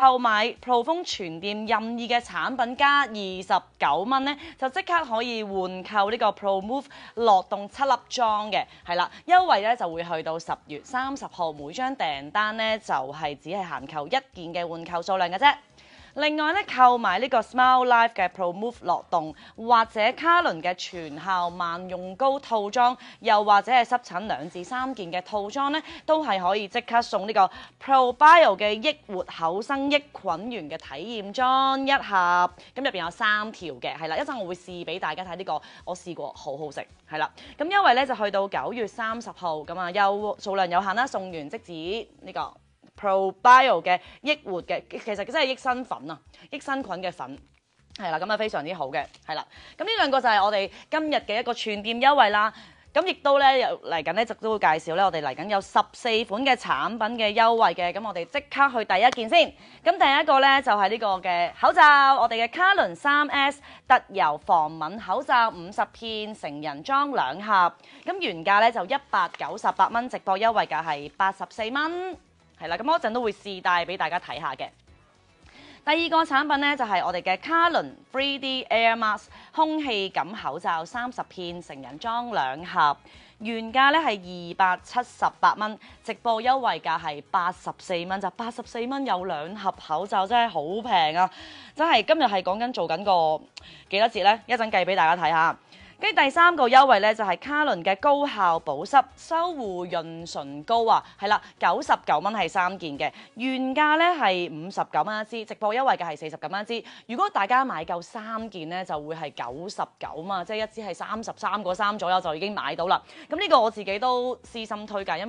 購買 Pro 風全店任意嘅產品加29蚊咧，就即刻可以換購呢個 Pro Move 樂動7粒裝嘅，係啦，優惠咧就會去到10月30號，每張訂單咧就係只係限購1件嘅換購數量嘅啫。另外咧，購買呢個 Smile Life 嘅 Pro Move 樂動或者卡倫嘅全效萬用膏套裝，又或者係濕疹2至3件嘅套裝咧，都係可以即刻送呢個 Pro Bio 嘅益活厚生益菌源嘅體驗裝1盒，咁入邊有3條嘅，係啦，一陣我會試俾大家睇呢個，我試過好好食，係啦，咁優惠咧就去到9月30號，咁啊數量有限啦，送完即止呢個。Pro Bio 嘅益活嘅，其實真係益生粉啊，益生菌嘅粉係啦，咁啊非常之好嘅，係啦，咁呢兩個就係我哋今日嘅一個全店優惠啦。咁亦都咧嚟緊咧，就都會介紹咧，我哋嚟緊有14款嘅產品嘅優惠嘅，咁我哋即刻去第一件先。咁第一個咧就係呢個嘅口罩，我哋嘅卡倫 3S 特油防敏口罩50片，成人裝2盒，咁原價咧就198蚊，直播優惠價係84蚊。係啦，咁我一陣都會試戴俾大家睇下嘅。第二個產品咧就係我哋嘅卡倫 3D Air Mask 空氣感口罩30片，成人裝2盒，原價咧係278蚊，直播優惠價係84蚊，就84蚊有2盒口罩，真係好平啊！真係今日係講緊做緊個幾多折咧？一陣計俾大家睇下。跟住第三個優惠咧就係卡倫嘅高效保濕修護潤唇膏啊，係啦，99蚊係3件嘅，原價咧係59蚊一支，直播優惠價係49蚊一支。如果大家買夠3件咧，就會係99嘛，即係一支係33個3左右就已經買到啦。咁呢個我自己都私心推介，因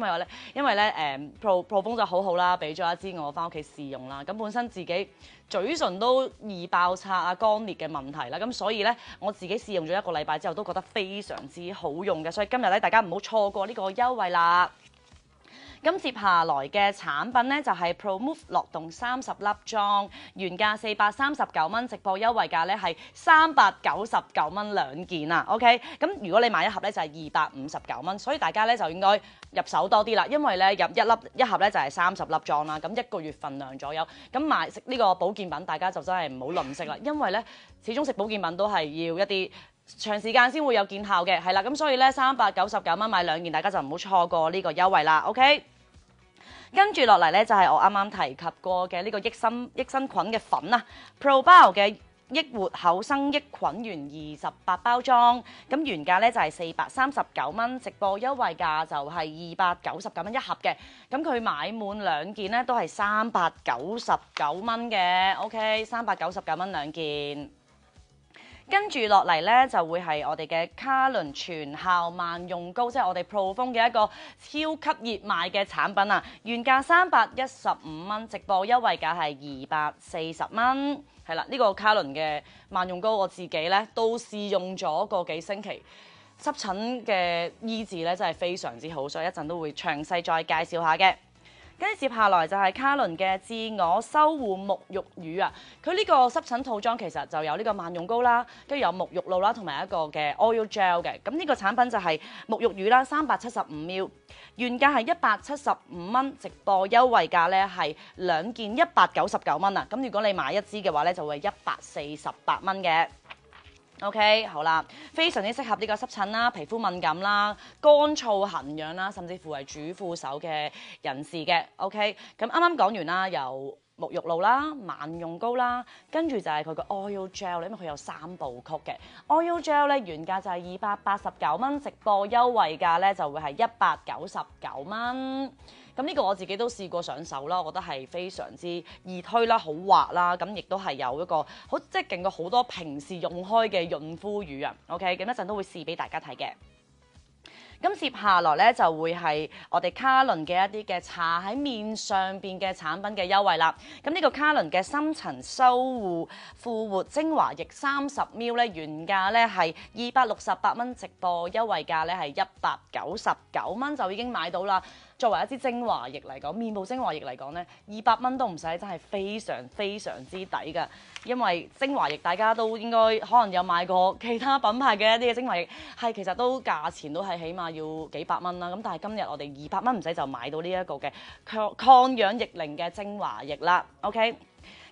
為咧Pro 風就好好啦，俾咗一支我翻屋企試用啦。咁本身自己嘴唇都易爆擦啊、乾裂嘅問題啦，咁所以咧我自己試用咗1個禮拜之後都覺得非常之好用嘅，所以今日咧大家唔好錯過呢個優惠啦。咁接下來嘅產品咧就係 Pro Move 樂動30粒裝，原價439蚊，直播優惠價咧係399蚊2件啊。OK， 咁如果你買1盒咧就係259蚊，所以大家咧就應該入手多啲啦，因為咧入一盒咧就係30粒裝啦，咁1個月份量左右。咁買食呢個保健品，大家就真係唔好吝嗇啦，因為咧始終食保健品都係要一啲長時間先會有見效嘅，係啦，咁所以咧399蚊買2件，大家就唔好錯過呢個優惠啦。OK。跟住落嚟咧就係我啱啱提及過嘅呢個益生菌嘅粉啊 ，Pro Bio 嘅益活厚生益菌源28包裝，咁原價咧就係439蚊，直播優惠價就係299蚊1盒嘅，咁佢買滿2件咧都係399蚊嘅 ，OK， 399蚊2件。跟住落嚟咧就會係我哋嘅卡倫全效萬用膏，即係我哋 Pro 風嘅一個超級熱賣嘅產品啊！原價315蚊，直播優惠價係240蚊。係啦，呢個卡倫嘅萬用膏我自己咧都試用咗個幾星期，濕疹嘅醫治咧真係非常之好，所以一陣都會詳細再介紹下嘅。跟住接下來就係卡倫嘅自我修護沐浴乳啊，佢呢個濕疹套裝其實就有呢個萬用膏啦，跟住有沐浴露啦，同埋一個嘅 oil gel 嘅。咁呢個產品就係沐浴乳啦，375ml，原價係175蚊，直播優惠價咧係2件199蚊啊。咁如果你買1支嘅話咧，就會148蚊嘅。OK， 好啦，非常之適合呢個濕疹啦、皮膚敏感啦、乾燥痕癢啦，甚至乎係主婦手嘅人士嘅。OK， 咁啱啱講完啦，有沐浴露啦、萬用膏啦，跟住就係佢個 oil gel， 因為佢有3部曲嘅 oil gel 咧，原價就係289蚊，直播優惠價咧就會係199蚊。咁呢個我自己都試過上手啦，我覺得係非常之易推啦，好滑啦，咁亦都係有一個好即係勁過好多平時用開嘅潤膚乳啊。OK， 咁一陣都會試俾大家睇嘅。咁接下來咧就會係我哋卡倫嘅一啲嘅搽喺面上邊嘅產品嘅優惠啦。咁呢個卡倫嘅深層修護復活精華液30ml 咧，原價咧係268蚊，直播優惠價咧係199蚊就已經買到啦。作為一支精華液嚟講，面部精華液嚟講咧，200蚊都唔使，真係非常非常之抵㗎。因為精華液大家都應該可能有買過其他品牌嘅一啲嘅精華液，係其實都價錢都係起碼要幾百蚊啦。咁但係今日我哋200蚊唔使就買到呢一個嘅抗氧逆齡嘅精華液啦。OK。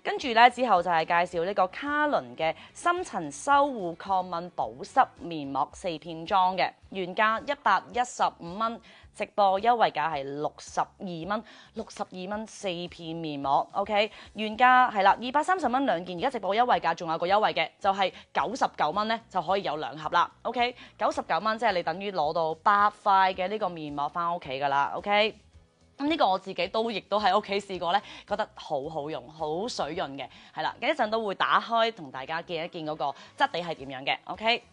跟住咧，之後就係介紹呢個卡倫嘅深層修護抗敏保濕面膜4片裝嘅，原價115蚊，直播優惠價係62蚊，62蚊4片面膜。OK， 原價係啦230蚊兩件，而家直播優惠價仲有個優惠嘅，就係99蚊咧就可以有2盒啦。OK， 99蚊即係你等於攞到8塊嘅呢個面膜翻屋企㗎啦。OK。咁呢個我自己亦都喺屋企試過咧，覺得好好用，好水潤嘅，係啦。一陣都會打開同大家見一見嗰個質地係點樣嘅。OK，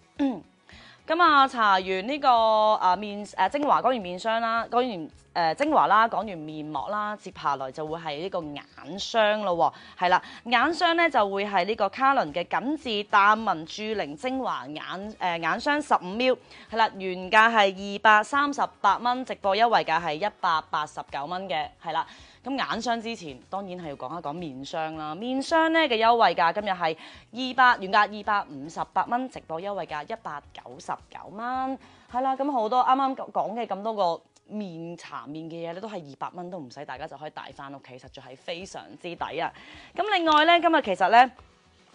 咁啊，搽完呢個精華，講完面霜啦，講完精華啦，講完面膜啦，接下來就會係呢個眼霜咯喎，係啦，眼霜咧就會係呢個卡倫嘅緊緻淡紋駐靈精華眼霜15ml，係啦，原價係238蚊，直播優惠價係189蚊嘅，係啦。咁眼霜之前當然係要講一講面霜啦，面霜咧嘅優惠價今日係原價258蚊，直播優惠價199蚊，係啦。咁好多啱啱講嘅咁多個面搽面嘅嘢咧，都係200蚊都唔使，大家就可以帶翻屋企，實在係非常之抵啊！咁另外咧，今日其實咧，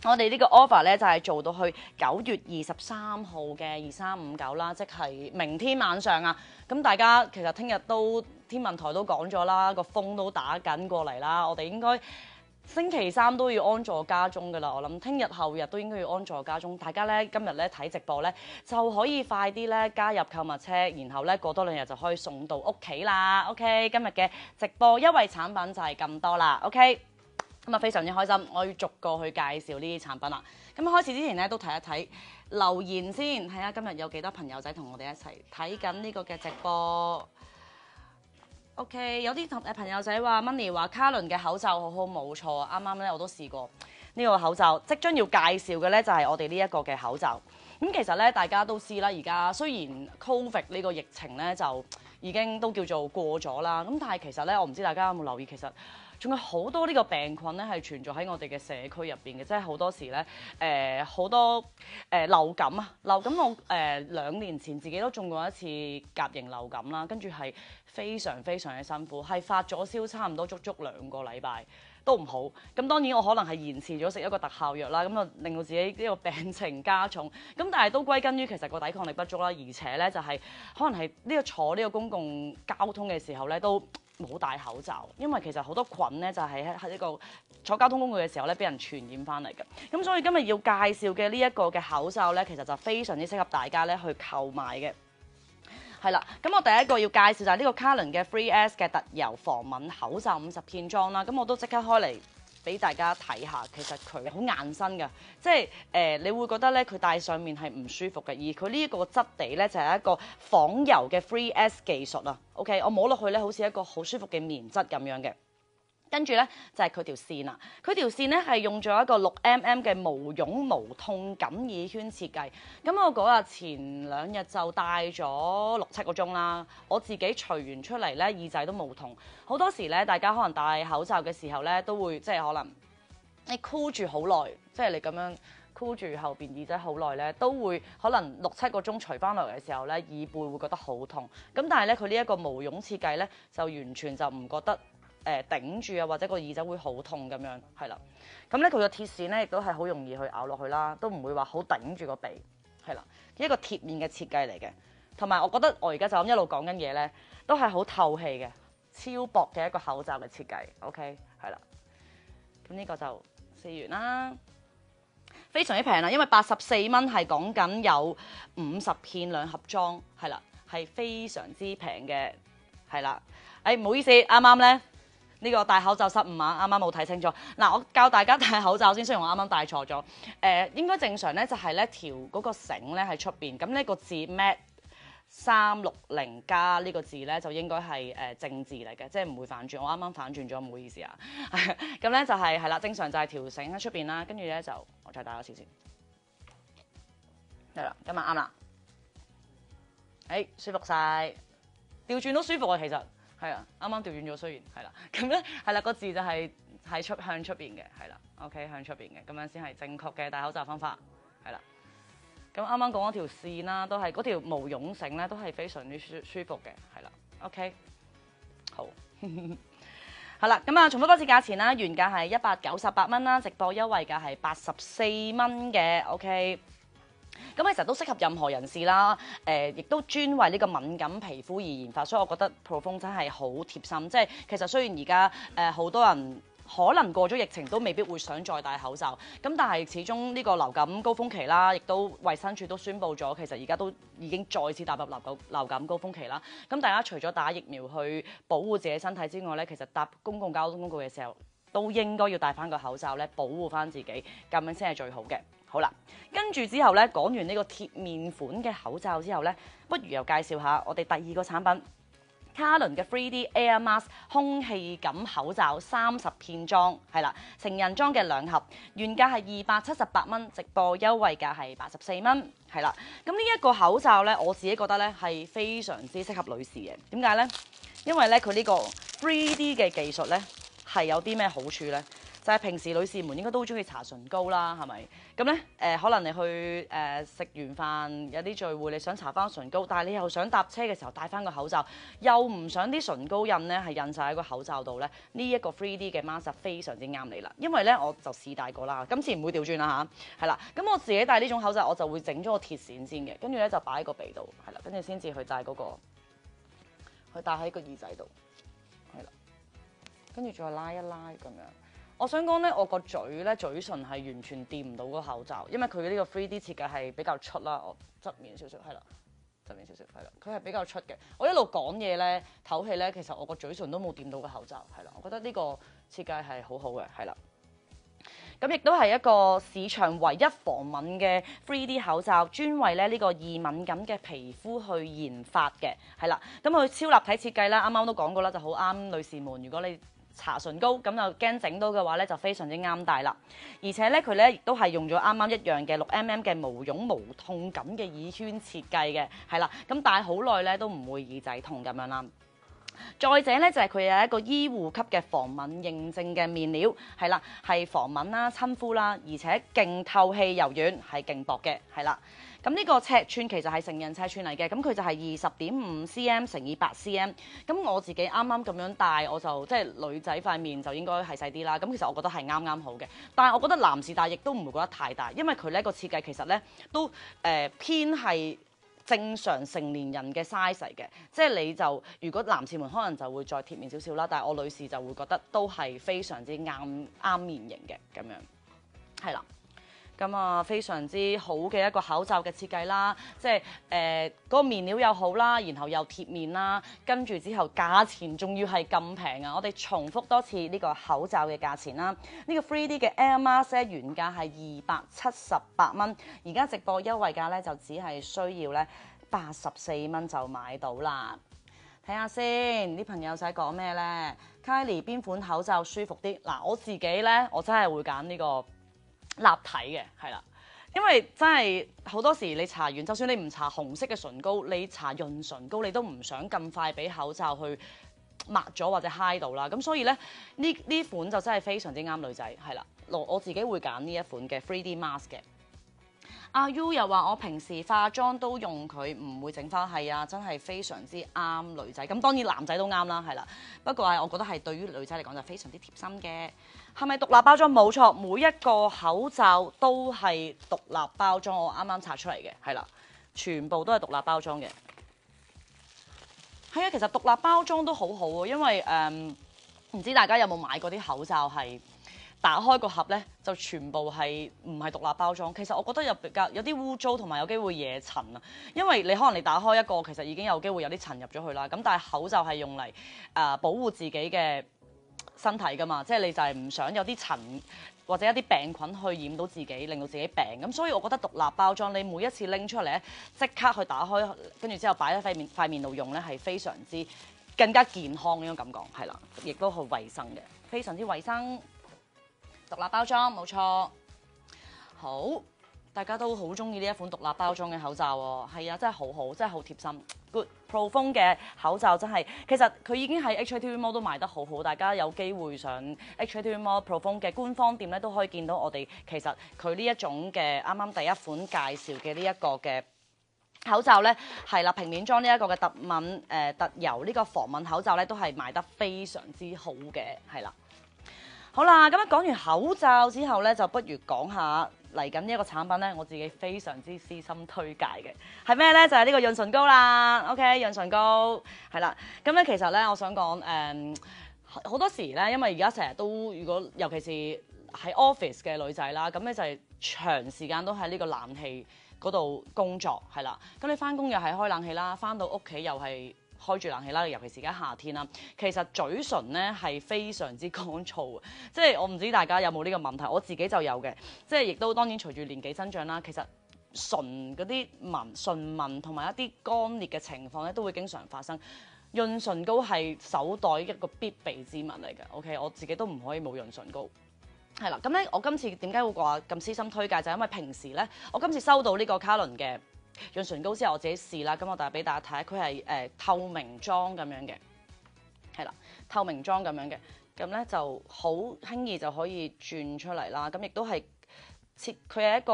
我哋呢個 offer 咧就係做到去9月23號嘅2359啦，即係明天晚上啊！咁大家其實聽日都天文台都講咗啦，個風都打緊過嚟啦，我哋應該星期3都要安坐家中㗎啦。我諗聽日後日都應該要安坐家中。大家咧今日咧睇直播咧就可以快啲咧加入購物車，然後咧過多2日就可以送到屋企啦。OK， 今日嘅直播優惠產品就係咁多啦。OK。咁啊，非常之開心，我要逐個去介紹呢啲產品啦。咁開始之前咧，都睇一睇留言先，睇下今日有幾多朋友仔同我哋一齊睇緊呢個嘅直播。OK， 有啲朋友仔話 Money 話卡倫嘅口罩好好，冇錯，啱啱咧我都試過呢個口罩。即將要介紹嘅咧就係我哋呢一個嘅口罩。咁其實咧大家都知啦，而家雖然 Covid 呢個疫情咧就已經都叫做過咗啦，咁但係其實咧我唔知大家有冇留意，其實仲有好多呢個病菌咧係存在喺我哋嘅社區入邊嘅，即係好多時咧好多流感啊，流感我2年前自己都中過一次甲型流感啦，跟住係非常非常嘅辛苦，係發咗燒差唔多足足2個禮拜都唔好。咁當然我可能係延遲咗食一個特效藥啦，咁就令到自己呢個病情加重。咁但係都歸根於其實個抵抗力不足啦，而且咧就係可能係呢個坐呢個公共交通嘅時候咧都冇戴口罩，因為其實好多菌咧就係喺呢個坐交通工具嘅時候咧俾人傳染翻嚟嘅。咁所以今日要介紹嘅呢一個嘅口罩咧，其實就非常之適合大家咧去購買嘅。係啦，咁我第一個要介紹就係呢個卡倫嘅 Free S 嘅特油防敏口罩50片裝啦。咁我都即刻開嚟俾大家睇下，其實佢好硬身㗎，即係你會覺得咧佢戴上面係唔舒服嘅，而佢呢一個質地咧就係一個仿油嘅 Free S 技術啊。OK， 我摸落去咧好似一個好舒服嘅棉質咁樣嘅。跟住咧就係佢條線啦，佢條線咧係用咗一個6mm 嘅無絨無痛感耳圈設計。咁我嗰日前2日就戴咗6-7個鐘啦，我自己除完出嚟咧耳仔都冇痛。好多時咧大家可能戴口罩嘅時候咧都會即係可能你箍住好耐，即係你咁樣箍住後邊耳仔好耐咧，都會可能6-7個鐘除翻落嚟嘅時候咧耳背會覺得好痛。咁但係咧佢呢一個無絨設計咧就完全就唔覺得頂住啊，或者個耳仔會好痛咁樣，係啦。咁咧佢個鐵線咧亦都係好容易去咬落去啦，都唔會話好頂住個鼻，係啦。一個貼面嘅設計嚟嘅，同埋我覺得我而家就咁一路講緊嘢咧，都係好透氣嘅，超薄嘅一個口罩嘅設計。OK， 係啦。咁呢個就試完啦，非常之平啦，因為84蚊係講緊有50片2盒裝，係啦，係非常之平嘅，係啦。唔好意思，啱啱咧。呢個戴口罩失誤啊！啱啱冇睇清楚。嗱，我教大家戴口罩先，雖然我啱啱戴錯咗。應該正常咧就係咧條嗰個繩咧喺出邊，咁呢個字 Mat 360加呢個字咧就應該係正字嚟嘅，即係唔會反轉。我啱啱反轉咗，唔好意思啊。咁咧就係啦，正常就係條繩喺出邊啦，跟住咧就我再戴多次先。係啦，今日啱啦。舒服晒，調轉都舒服啊，其實。係啊，啱啱調轉咗，雖然係啦，咁咧係啦，個字就係喺向出邊嘅，係啦，OK 向出邊嘅，咁樣先係正確嘅戴口罩方法，係啦。咁啱啱講嗰條線啦，都係嗰條毛絨繩咧，都係非常之舒服嘅，係啦，OK， 好。係啦，咁啊，重複多次價錢啦，原價係198蚊啦，直播優惠價係84蚊嘅 ，OK。咁其實都適合任何人士啦，亦都專為呢個敏感皮膚而研發，所以我覺得 Profoam 真係好貼心。即係其實雖然而家好多人可能過咗疫情都未必會想再戴口罩，咁但係始終呢個流感高峰期啦，亦都衛生署都宣布咗，其實而家都已經再次踏入流感高峰期啦。咁大家除咗打疫苗去保護自己身體之外咧，其實搭公共交通工具嘅時候都應該要戴翻個口罩咧，保護翻自己，咁樣先係最好嘅。好啦，跟住之後咧，講完呢個貼面款嘅口罩之後咧，不如又介紹下我哋第二個產品。卡倫嘅 3D Air Mask 空氣感口罩30片裝，係啦，成人裝嘅2盒，原價係278蚊，直播優惠價係84蚊，係啦。咁呢一個口罩咧，我自己覺得咧係非常之適合女士嘅。點解咧？因為咧佢呢個 3D 嘅技術咧係有啲咩好處咧？就係平時女士們應該都好中意搽唇膏啦，係咪？咁咧可能你去食完飯有啲聚會，你想搽翻唇膏，但係你又想搭車嘅時候戴翻個口罩，又唔想啲唇膏印咧係印晒喺個口罩度咧，呢一個 3D 嘅 mask 非常之啱你啦。因為咧我就試戴過啦，今次唔會調轉啦嚇，係啦。咁我自己戴呢種口罩，我就會整咗個鐵線先嘅，跟住咧就擺喺個鼻度，係啦，跟住先至去戴嗰個，去戴喺個耳仔度，係啦，跟住再拉一拉咁樣。我想講咧，我個嘴咧嘴唇係完全掂唔到個口罩，因為佢呢個 3D 設計係比較出啦。我側面少少係啦，側面少少係啦，佢係比較出嘅。我一路講嘢咧，唞氣咧，其實我個嘴唇都冇掂到個口罩，係啦。我覺得呢個設計係好好嘅，係啦。咁亦都係一個市場唯一防敏嘅 3D 口罩，專為咧呢個易敏感嘅皮膚去研發嘅，係啦。咁佢超立體設計啦，啱啱都講過啦，就好啱女士們。如果你搽唇膏咁就驚整到嘅話咧，就非常之啱戴啦。而且咧佢咧亦都係用咗啱啱一樣嘅6mm 嘅毛絨無痛感嘅耳圈設計嘅，係啦。咁戴好耐咧都唔會耳仔痛咁樣啦。再者咧就係佢有一個醫護級嘅防敏認證嘅面料，係啦，係防敏啦、親膚啦，而且勁透氣柔軟，係勁薄嘅，係啦。咁呢個尺寸其實係成人尺寸嚟嘅，咁佢就係20.5 cm 乘以8 cm。咁我自己啱啱咁樣戴，我就即係女仔塊面就應該係細啲啦。咁其實我覺得係啱啱好嘅，但係我覺得男士戴亦都唔會覺得太大，因為佢呢個設計其實咧都偏係正常成年人嘅 size 嚟嘅，即係你就如果男士們可能就會再貼面少少啦，但係我女士就會覺得都係非常之啱面型嘅咁樣，係啦。咁啊，非常之好嘅一個口罩嘅設計啦，即係嗰個面料又好啦，然後又貼面啦，跟住之後價錢仲要係咁平啊！我哋重複多次呢個口罩嘅價錢啦，呢個 3D 嘅 Air Mask 原價係278蚊，而家直播優惠價咧就只係需要咧84蚊就買到啦。睇下先，啲朋友仔講咩咧 ？Kylie 邊款口罩舒服啲？嗱，我自己咧，我真係會揀呢個立體嘅，係啦，因為真係好多時你搽完，就算你唔搽紅色嘅唇膏，你搽潤唇膏，你都唔想咁快俾口罩去抹咗或者揩到啦。咁所以咧，呢款就真係非常之啱女仔，係啦，我自己會揀呢一款嘅 3D mask 嘅。阿 U 又話我平時化妝都用佢，唔會整花，係啊，真係非常之啱女仔。咁當然男仔都啱啦，係啦。不過係我覺得係對於女仔嚟講就非常之貼心嘅。係咪獨立包裝？冇錯，每一個口罩都係獨立包裝。我啱啱拆出嚟嘅，係啦，全部都係獨立包裝嘅。係啊，其實獨立包裝都好好啊，因為唔知大家有冇買過啲口罩係打開個盒咧，就全部係唔係獨立包裝。其實我覺得有啲污糟同埋有機會惹塵啊，因為你可能你打開一個其實已經有機會有啲塵入咗去啦。咁但係口罩係用嚟保護自己嘅身體㗎嘛，即係你就係唔想有啲塵或者一啲病菌去染到自己，令到自己病。咁所以我覺得獨立包裝，你每一次拎出嚟咧，即刻去打開，跟住之後擺喺塊面度用咧，係非常之更加健康呢種感覺，係啦，亦都好衞生嘅，非常之衞生。獨立包裝冇錯，好，大家都好中意呢一款獨立包裝嘅口罩喎，係啊，真係好好，真係好貼心 ，good。Prophone 嘅口罩真係，其實佢已經喺 HKTV Mall 都賣得好好，大家有機會上 HKTV Mall Prophone 嘅官方店咧都可以見到我哋其實佢呢一種嘅啱啱第一款介紹嘅呢一個嘅口罩咧，係啦，平面裝呢一個嘅特油呢個防蚊口罩咧都係賣得非常之好嘅，係啦。好啦，咁樣講完口罩之後咧，就不如講下嚟緊呢一個產品咧，我自己非常之私心推介嘅係咩咧？就係呢個潤唇膏啦。OK， 潤唇膏係啦。咁咧其實咧，我想講好多時咧，因為而家成日都如果尤其是喺 office 嘅女仔啦，咁咧就係長時間都喺呢個冷氣嗰度工作係啦。咁你翻工又係開冷氣啦，翻到屋企又係開住冷氣啦，尤其是而家夏天啦，其實嘴唇咧係非常之乾燥嘅，即係我唔知大家有冇呢個問題，我自己就有嘅，即係亦都當然隨住年紀增長啦，其實唇嗰啲唇紋同埋一啲乾裂嘅情況咧都會經常發生。潤唇膏係手袋一個必備之物嚟嘅 ，OK， 我自己都唔可以冇潤唇膏。係啦，咁咧我今次點解會話咁私心推介就係因為平時咧，我今次收到呢個卡倫嘅潤唇膏之後，我自己試啦，咁我帶俾大家睇，佢係透明裝咁樣嘅，係啦，透明裝咁樣嘅，咁咧就好輕易就可以轉出嚟啦，咁亦都係佢係一個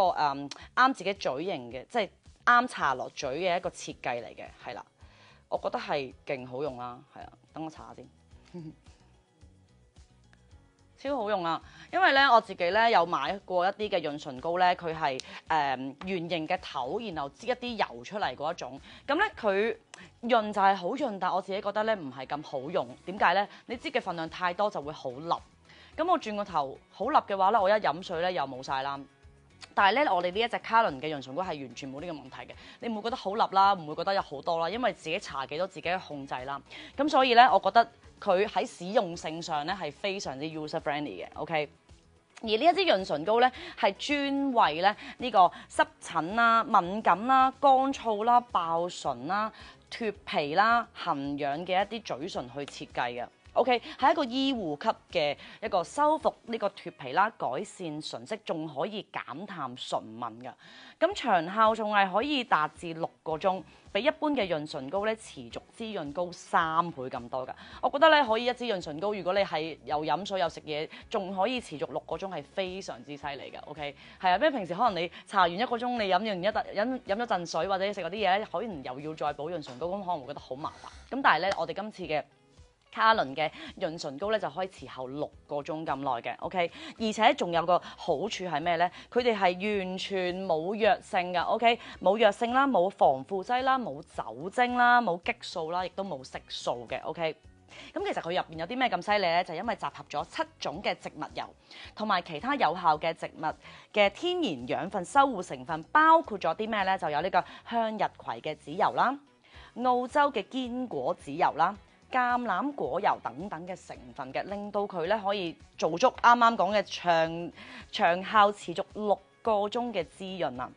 啱自己嘴型嘅，即係啱搽落嘴嘅一個設計嚟嘅，係啦，我覺得係勁好用啦，係啊，等我搽下先。超好用啊！因為咧我自己咧有買過一啲嘅潤唇膏咧，佢係圓形嘅頭，然後擠一啲油出嚟嗰一種。咁咧佢潤就係好潤，但我自己覺得咧唔係咁好用。點解咧？你擠嘅份量太多就會好笠。咁我轉個頭好笠嘅話咧，我一飲水咧又冇晒啦。但係咧，我哋呢一隻卡倫嘅潤唇膏係完全冇呢個問題嘅。你唔會覺得好笠啦，唔會覺得有好多啦，因為自己搽幾多自己去控制啦。咁所以咧，我覺得佢喺使用性上咧係非常之 user friendly 嘅。OK， 而呢一支潤唇膏咧係專為咧呢個濕疹啦、敏感啦、乾燥啦、爆唇啦、脫皮啦、痕癢嘅一啲嘴唇去設計嘅。OK， 係一個醫護級嘅一個修復呢個脫皮啦、改善唇色，仲可以減淡唇紋㗎。咁長效仲係可以達至6個鐘，比一般嘅潤唇膏咧持續滋潤高3倍咁多㗎。我覺得咧可以一支潤唇膏，如果你係又飲水又食嘢，仲可以持續6個鐘，係非常之犀利㗎。OK， 係啊，因為平時可能你搽完1個鐘，你飲咗陣水或者食嗰啲嘢咧，可能又要再補潤唇膏，咁可能會覺得好麻煩。咁但係咧，我哋今次嘅卡倫嘅潤唇膏咧就可以持候6個鐘咁耐嘅 ，OK， 而且仲有個好處係咩咧？佢哋係完全冇藥性㗎 ，OK， 冇藥性啦，冇防腐劑啦，冇酒精啦，冇激素啦，亦都冇色素嘅 ，OK。咁其實佢入邊有啲咩咁犀利咧？就係因為集合咗7種嘅植物油同埋其他有效嘅植物嘅天然養分修護成分，包括咗啲咩咧？就有呢個向日葵嘅籽油啦、澳洲嘅堅果籽油啦、橄欖果油等等嘅成分嘅，令到佢咧可以做足啱啱講嘅長效持續6個鐘嘅滋潤啊。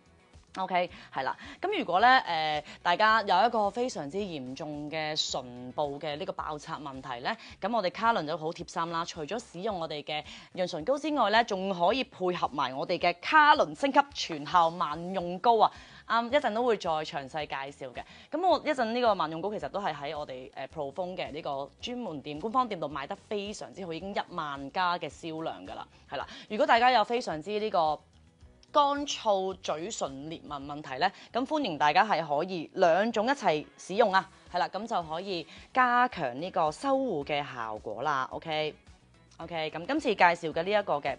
OK， 係啦。咁如果咧大家有一個非常之嚴重嘅唇部嘅呢個爆拆問題咧，咁我哋卡倫就好貼心啦。除咗使用我哋嘅潤唇膏之外咧，仲可以配合埋我哋嘅卡倫升級全效萬用膏啊！一陣都會再詳細介紹嘅。咁我一陣呢個萬用膏其實都係喺我哋Prophone 嘅呢個專門店、官方店度賣得非常之好，已經1萬加嘅銷量㗎啦。係啦，如果大家有非常之呢個乾燥嘴唇裂紋問題咧，咁歡迎大家係可以兩種一齊使用啊。係啦，咁就可以加強呢個修護嘅效果啦。OK，咁今次介紹嘅呢一個嘅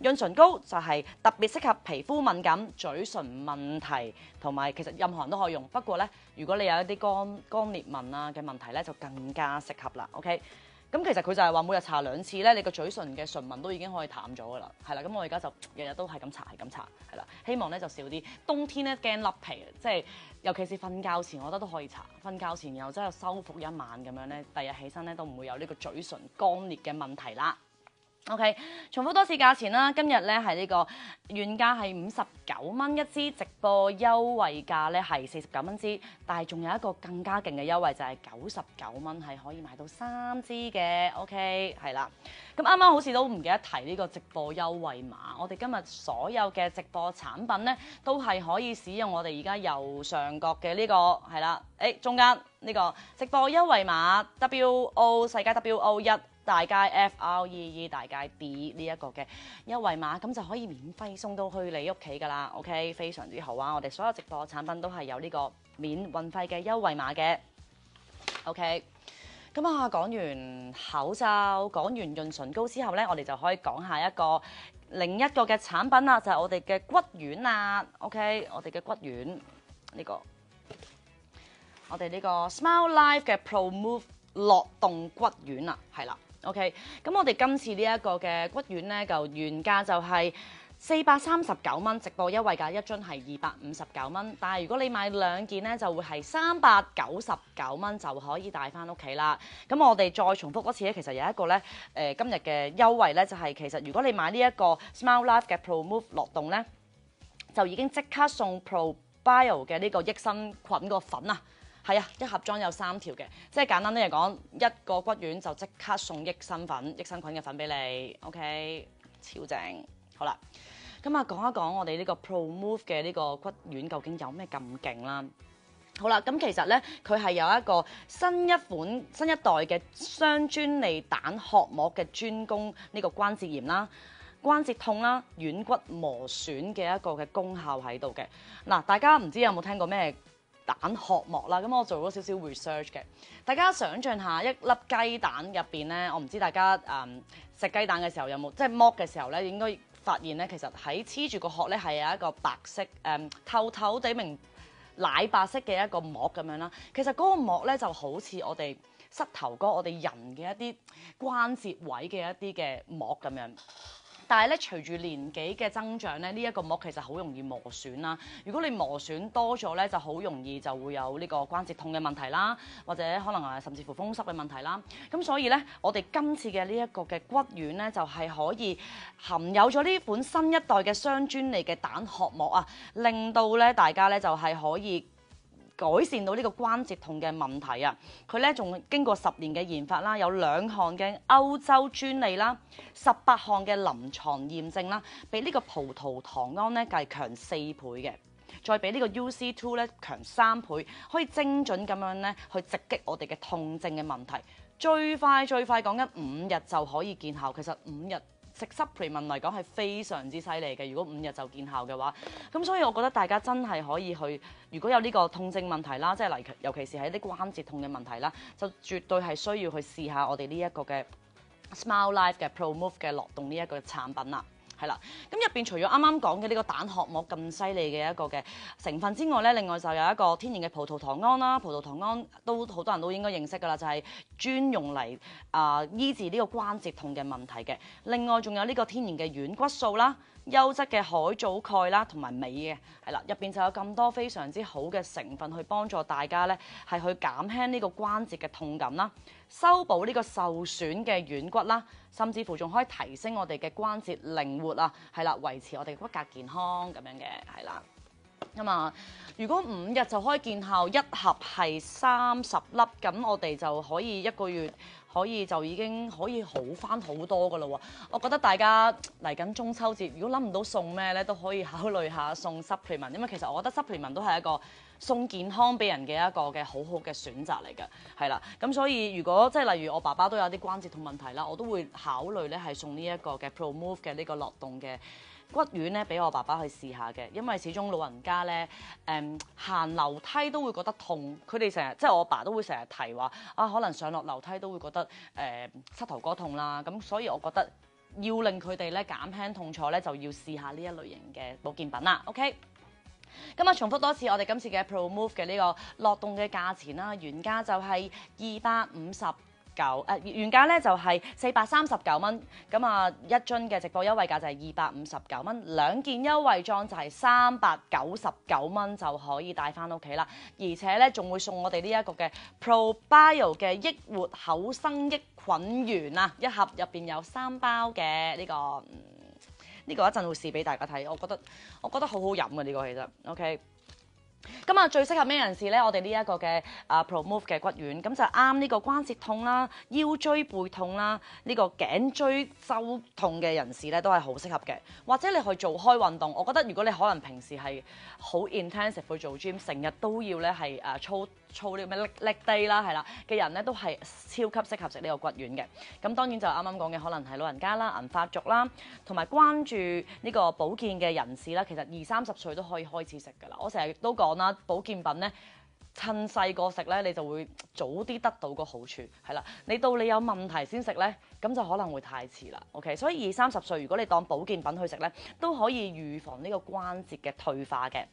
潤唇膏就係特別適合皮膚敏感、嘴唇問題同埋其實任何人都可以用。不過咧，如果你有一啲乾裂紋啊嘅問題咧，就更加適合啦。OK，咁其實佢就係話每日搽2次咧，你個嘴唇嘅唇紋都已經可以淡咗噶啦。係啦，咁我而家就日日都係咁搽，係啦，希望咧就少啲。冬天咧驚甩皮，即係尤其是瞓覺前，我覺得都可以搽。瞓覺前然後真係修復1晚咁樣咧，第日起身咧都唔會有呢個嘴唇乾裂嘅問題啦。OK， 重複多次價錢啦。今日咧係呢個原價係59蚊一支，直播優惠價咧係49蚊支，但係仲有一個更加勁嘅優惠就係99蚊係可以買到3支嘅。OK， 係啦。咁啱啱好似都唔記得提呢個直播優惠碼。我哋今日所有嘅直播產品咧都係可以使用我哋而家右上角嘅呢個係啦，中間呢個直播優惠碼 WO 細街 WO1。大街 FREE 大街 D 呢一個嘅優惠碼，咁就可以免費送到去你屋企㗎啦。OK， 非常之好啊！我哋所有直播產品都係有呢個免運費嘅優惠碼嘅。OK， 咁啊講完口罩，講完潤唇膏之後呢，我哋就可以講下另一個嘅產品啦，就係我哋嘅骨丸啊。OK， 我哋嘅骨丸呢個，我哋呢個 Smile Life 嘅 Pro Move 樂動骨丸啊，係啦。OK， 咁我哋今次呢一個嘅骨丸咧，就原價就係439蚊，直播優惠價一樽係259蚊。但係如果你買2件咧，就會係399蚊就可以帶翻屋企啦。咁我哋再重複多次咧，其實有一個咧，今日嘅優惠咧，就係其實如果你買呢一個 Smile Life 嘅 Pro Move 樂動咧，就已經即刻送 Pro Bio 嘅呢個益生菌個粉啊。係啊，一盒裝有3條嘅，即係簡單啲嚟講，一個骨丸就即刻送益生菌嘅粉俾你 ，OK， 超正。好啦，咁啊講一講我哋呢個 Pro Move 嘅呢個骨丸究竟有咩咁勁啦？好啦，咁其實咧佢係有一個新一代嘅雙專利蛋殼膜嘅專攻呢個關節炎啦、關節痛啦、軟骨磨損嘅一個嘅功效喺度嘅。嗱，大家唔知有冇聽過咩蛋殼膜啦，咁我做咗少少 research 嘅。大家想像下一粒雞蛋入邊咧，我唔知大家食雞蛋嘅時候有冇，即係剝嘅時候咧，應該發現咧，其實喺黐住個殼咧係有一個白色透透地明奶白色嘅一個膜咁樣啦。其實嗰個膜咧就好似我哋膝頭哥、我哋人嘅一啲關節位嘅一啲嘅膜咁樣。但係咧，隨住年紀嘅增長咧，呢一個膜其實好容易磨損啦。如果你磨損多咗咧，就好容易就會有呢個關節痛嘅問題啦，或者可能甚至乎風濕嘅問題啦。咁所以咧，我哋今次嘅呢一個嘅骨丸咧，就係可以含有咗呢款新一代嘅雙專利嘅蛋殼膜啊，令到咧大家咧就係可以改善到呢個關節痛嘅問題啊！佢咧仲經過10年嘅研發啦，有2項嘅歐洲專利啦，18項嘅臨床驗證啦，比呢個葡萄糖胺咧係強4倍嘅，再比呢個 UC2 咧強3倍，可以精準咁樣咧去直擊我哋嘅痛症嘅問題，最快講緊5日就可以見效。其實5日食 supplement 嚟講係非常之犀利嘅，如果5日就見效嘅話，咁所以我覺得大家真係可以去，如果有呢個痛症問題啦，即係尤其是係啲關節痛嘅問題啦，就絕對係需要去試下我哋呢一個嘅 Smile Life 嘅 Pro Move 嘅樂動呢一個產品啦。係啦，咁入邊除咗啱啱講嘅呢個蛋殼膜咁犀利嘅一個嘅成分之外咧，另外就有一個天然嘅葡萄糖胺啦。葡萄糖胺都好多人都應該認識㗎啦，就係專用嚟醫治呢個關節痛嘅問題嘅。另外仲有呢個天然嘅軟骨素啦、優質嘅海藻鈣啦同埋鎂嘅，係啦，入邊就有咁多非常之好嘅成分去幫助大家咧，係去減輕呢個關節嘅痛感啦，修補呢個受損嘅軟骨啦，甚至乎仲可以提升我哋嘅關節靈活啊，係啦，維持我哋骨骼健康咁樣嘅，係啦。咁啊，如果5日就可以見效，一盒係30粒，咁我哋就可以1個月可以就已經可以好翻好多噶啦喎！我覺得大家嚟緊中秋節，如果諗唔到送咩咧，都可以考慮下送 supplement， 因為其實我覺得 supplement 都係一個送健康俾人嘅一個嘅好好嘅選擇嚟嘅，係啦。咁所以如果即係例如我爸爸都有啲關節痛問題啦，我都會考慮咧係送呢一個嘅 Pro Move 嘅呢個樂動嘅骨丸咧，俾我爸爸去試下嘅，因為始終老人家咧行樓梯都會覺得痛，佢哋成日即係我爸都會成日提話啊，可能上落樓梯都會覺得膝頭哥痛啦，咁所以我覺得要令佢哋咧減輕痛楚咧，就要試下呢一類型嘅保健品啦。OK。咁啊，重複多次，我哋今次嘅 Pro Move 嘅呢個樂動嘅價錢啦，原價就係259原價咧就係439蚊，咁啊一樽嘅直播優惠價就係259蚊，兩件優惠裝就係399蚊就可以帶翻屋企啦，而且咧仲會送我哋呢一個嘅 ProBio 嘅益活口生益菌丸啊，一盒入邊有3包嘅呢個。呢個一陣會試俾大家睇，我覺得好好飲嘅呢個其實 ，OK。咁啊，最適合咩人士咧？我哋呢一個嘅ProMove 嘅骨丸，咁就啱呢個關節痛啦、腰椎背痛啦、呢個頸椎周痛嘅人士咧，都係好適合嘅。或者你去做開運動，我覺得如果你可能平時係好 intensive 去做 gym， 成日都要咧係操呢個咩力低啦，係啦嘅人咧，都係超級適合食呢個骨丸嘅。咁當然就啱啱講嘅，可能係老人家啦、銀髮族啦，同埋關注呢個保健嘅人士啦，其實20-30歲都可以開始食㗎啦。我成日都講啦，保健品咧，趁細個食咧，你就會早啲得到個好處，係啦。你到你有問題先食咧，咁就可能會太遲啦。OK， 所以20-30歲如果你當保健品去食咧，都可以預防呢個關節嘅退化嘅。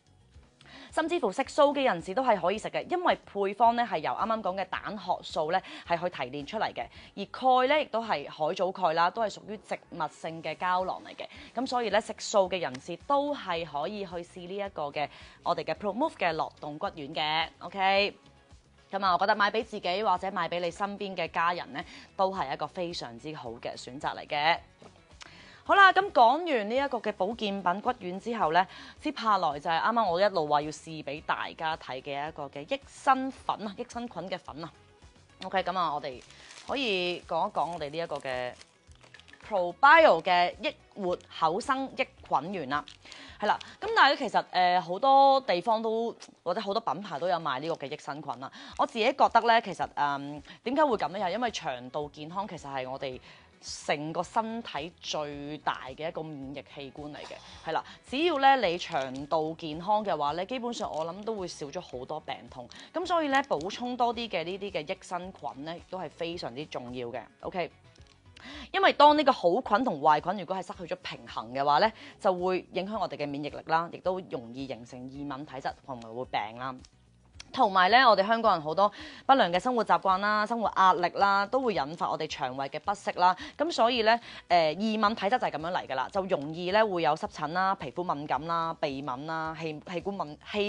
甚至乎食素嘅人士都係可以食嘅，因為配方咧係由啱啱講嘅蛋殼素咧係去提煉出嚟嘅，而鈣咧亦都係海藻鈣啦，都係屬於植物性嘅膠囊嚟嘅，咁所以咧食素嘅人士都係可以去試呢一個嘅我哋嘅 ProMove 嘅樂動骨丸嘅 ，OK。咁啊，我覺得買俾自己或者買俾你身邊嘅家人咧，都係一個非常之好嘅選擇嚟嘅。好啦，咁講完呢一個嘅保健品骨丸之後咧，接下來就係啱啱我一路話要試俾大家睇嘅一個嘅益生粉啊，益生菌嘅粉啊。OK， 咁啊，我哋可以講一講我哋呢一個嘅 ProBio 嘅益活口生益菌丸啦。係啦，咁但係咧其實好多地方都或者好多品牌都有賣呢個嘅益生菌啦。我自己覺得咧，其實點解會咁咧？係因為腸道健康其實係我哋成個身體最大嘅一個免疫器官嚟嘅，係啦。只要咧你腸道健康嘅話咧，基本上我諗都會少咗好多病痛。咁所以咧補充多啲嘅呢啲嘅益生菌咧，亦都係非常之重要嘅。OK。因為當呢個好菌同壞菌如果係失去咗平衡嘅話咧，就會影響我哋嘅免疫力啦，亦都容易形成易敏體質同埋會病啦。同埋咧，我哋香港人好多不良嘅生活習慣啦、生活壓力啦，都會引發我哋腸胃嘅不適啦。咁所以咧，易敏體質就係咁樣嚟㗎啦，就容易咧會有濕疹啦、皮膚敏感啦、鼻敏啦、氣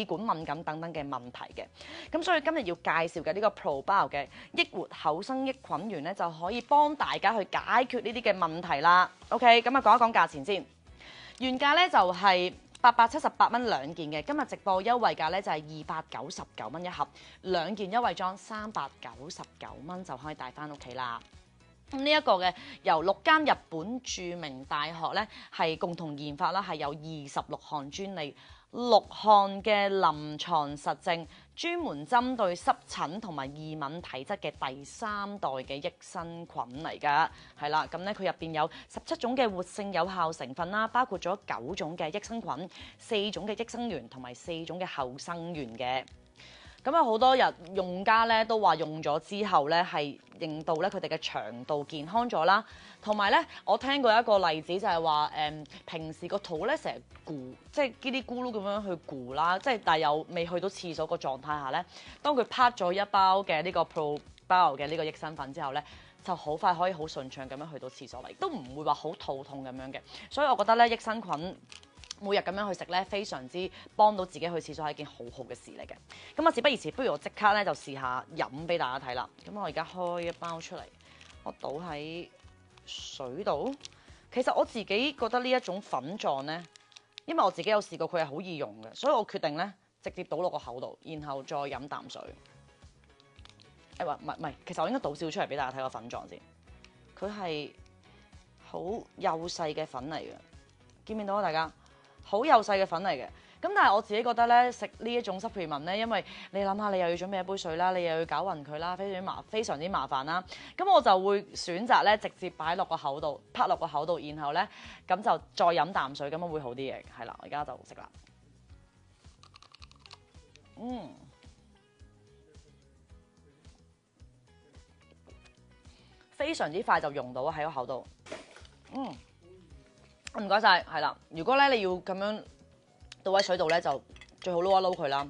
管敏感等等嘅問題嘅。咁所以今日要介紹嘅呢個 ProBio 嘅益活口生益菌丸咧，就可以幫大家去解決呢啲嘅問題啦。OK， 咁啊講一講價錢先，原價咧就係878蚊兩件嘅，今日直播優惠價咧就係299蚊一盒，兩件優惠裝399蚊就可以帶翻屋企啦。咁呢一個嘅由6間日本著名大學咧係共同研發啦，係有26項專利、6項嘅臨床實證，專門針對濕疹同埋易敏體質嘅第3代嘅益生菌嚟㗎，係啦，咁咧佢入邊有17種嘅活性有效成分啦，包括咗9種嘅益生菌、4種嘅益生元同埋4種嘅後生元嘅。咁啊，好多日用家咧都話用咗之後咧係令到咧佢哋嘅腸道健康咗啦，同埋咧我聽過一個例子就係話平時個肚咧成日咕，即係嘰哩咕嚕咁樣去咕啦，即係但係又未去到廁所個狀態下咧，當佢拍咗一包嘅呢個 ProBio 嘅呢個益生粉之後咧，就好快可以好順暢咁樣去到廁所嚟，都唔會話好肚痛咁樣嘅，所以我覺得咧益生菌每日咁樣去食咧，非常之幫到自己去廁所係一件好好嘅事嚟嘅。咁啊，事不宜遲，不如我即刻咧就試下飲俾大家睇啦。咁我而家開一包出嚟，我倒喺水度。其實我自己覺得呢一種粉狀咧，因為我自己有試過，佢係好易溶嘅，所以我決定咧直接倒落個口度，然後再飲啖水。話唔係，其實我應該倒少出嚟俾大家睇個粉狀先。佢係好幼細嘅粉嚟嘅，見唔見到啊？大家？好幼細嘅粉嚟嘅，咁但係我自己覺得咧，食呢一種 supplement 咧，因為你諗下，你又要準備一杯水啦，你又要攪勻佢啦，非常之麻煩啦。咁我就會選擇咧，直接擺落個口度，拍落個口度，然後咧咁就再飲啖水，咁樣會好啲嘅。係啦，我而家就食啦。非常之快就溶到喺個口度。唔該晒，係啦。如果咧你要咁樣倒喺水度咧，就最好撈一撈佢啦。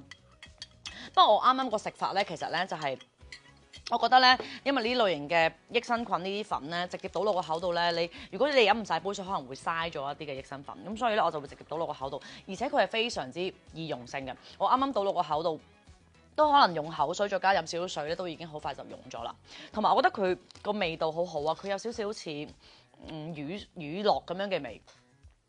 不過我啱啱個食法咧，其實咧就係我覺得咧，因為呢類型嘅益生菌呢啲粉咧，直接倒落個口度咧，如果你飲唔晒杯水，可能會嘥咗一啲嘅益生粉。咁所以咧，我就會直接倒落個口度，而且佢係非常之易溶性嘅。我啱啱倒落個口度，都可能用口水再加飲少少水咧，都已經好快就溶咗啦。同埋我覺得佢個味道好好啊，佢有少少好似乳酪咁樣嘅味。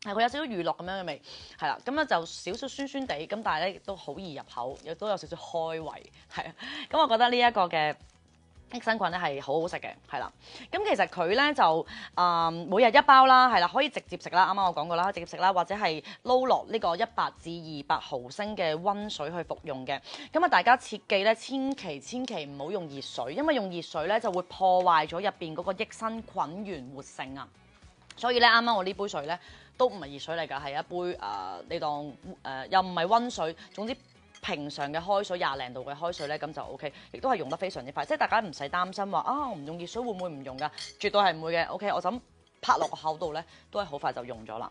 係佢有少少乳酪咁樣嘅味，係啦，咁咧就少少酸酸地，咁但係咧亦都好易入口，亦都有少少開胃，係啊。咁我覺得呢一個嘅益生菌咧係好好食嘅，係啦。咁其實佢咧就每日一包啦，係啦，可以直接食啦。啱啱我講過啦，直接食啦，或者係撈落呢個100至200毫升嘅溫水去服用嘅。咁啊，大家切記咧，千祈唔好用熱水，因為用熱水咧就會破壞咗入邊嗰個益生菌原活性啊。所以咧，啱啱我呢杯水咧都唔係熱水嚟㗎，係一杯你當又唔係溫水，總之平常嘅開水20零度嘅開水咧，咁就 OK， 亦都係用得非常之快，即係大家唔使擔心話我唔用熱水會唔會唔用㗎，絕對係唔會嘅。OK， 我就咁拍落個口度咧，都係好快就用咗啦。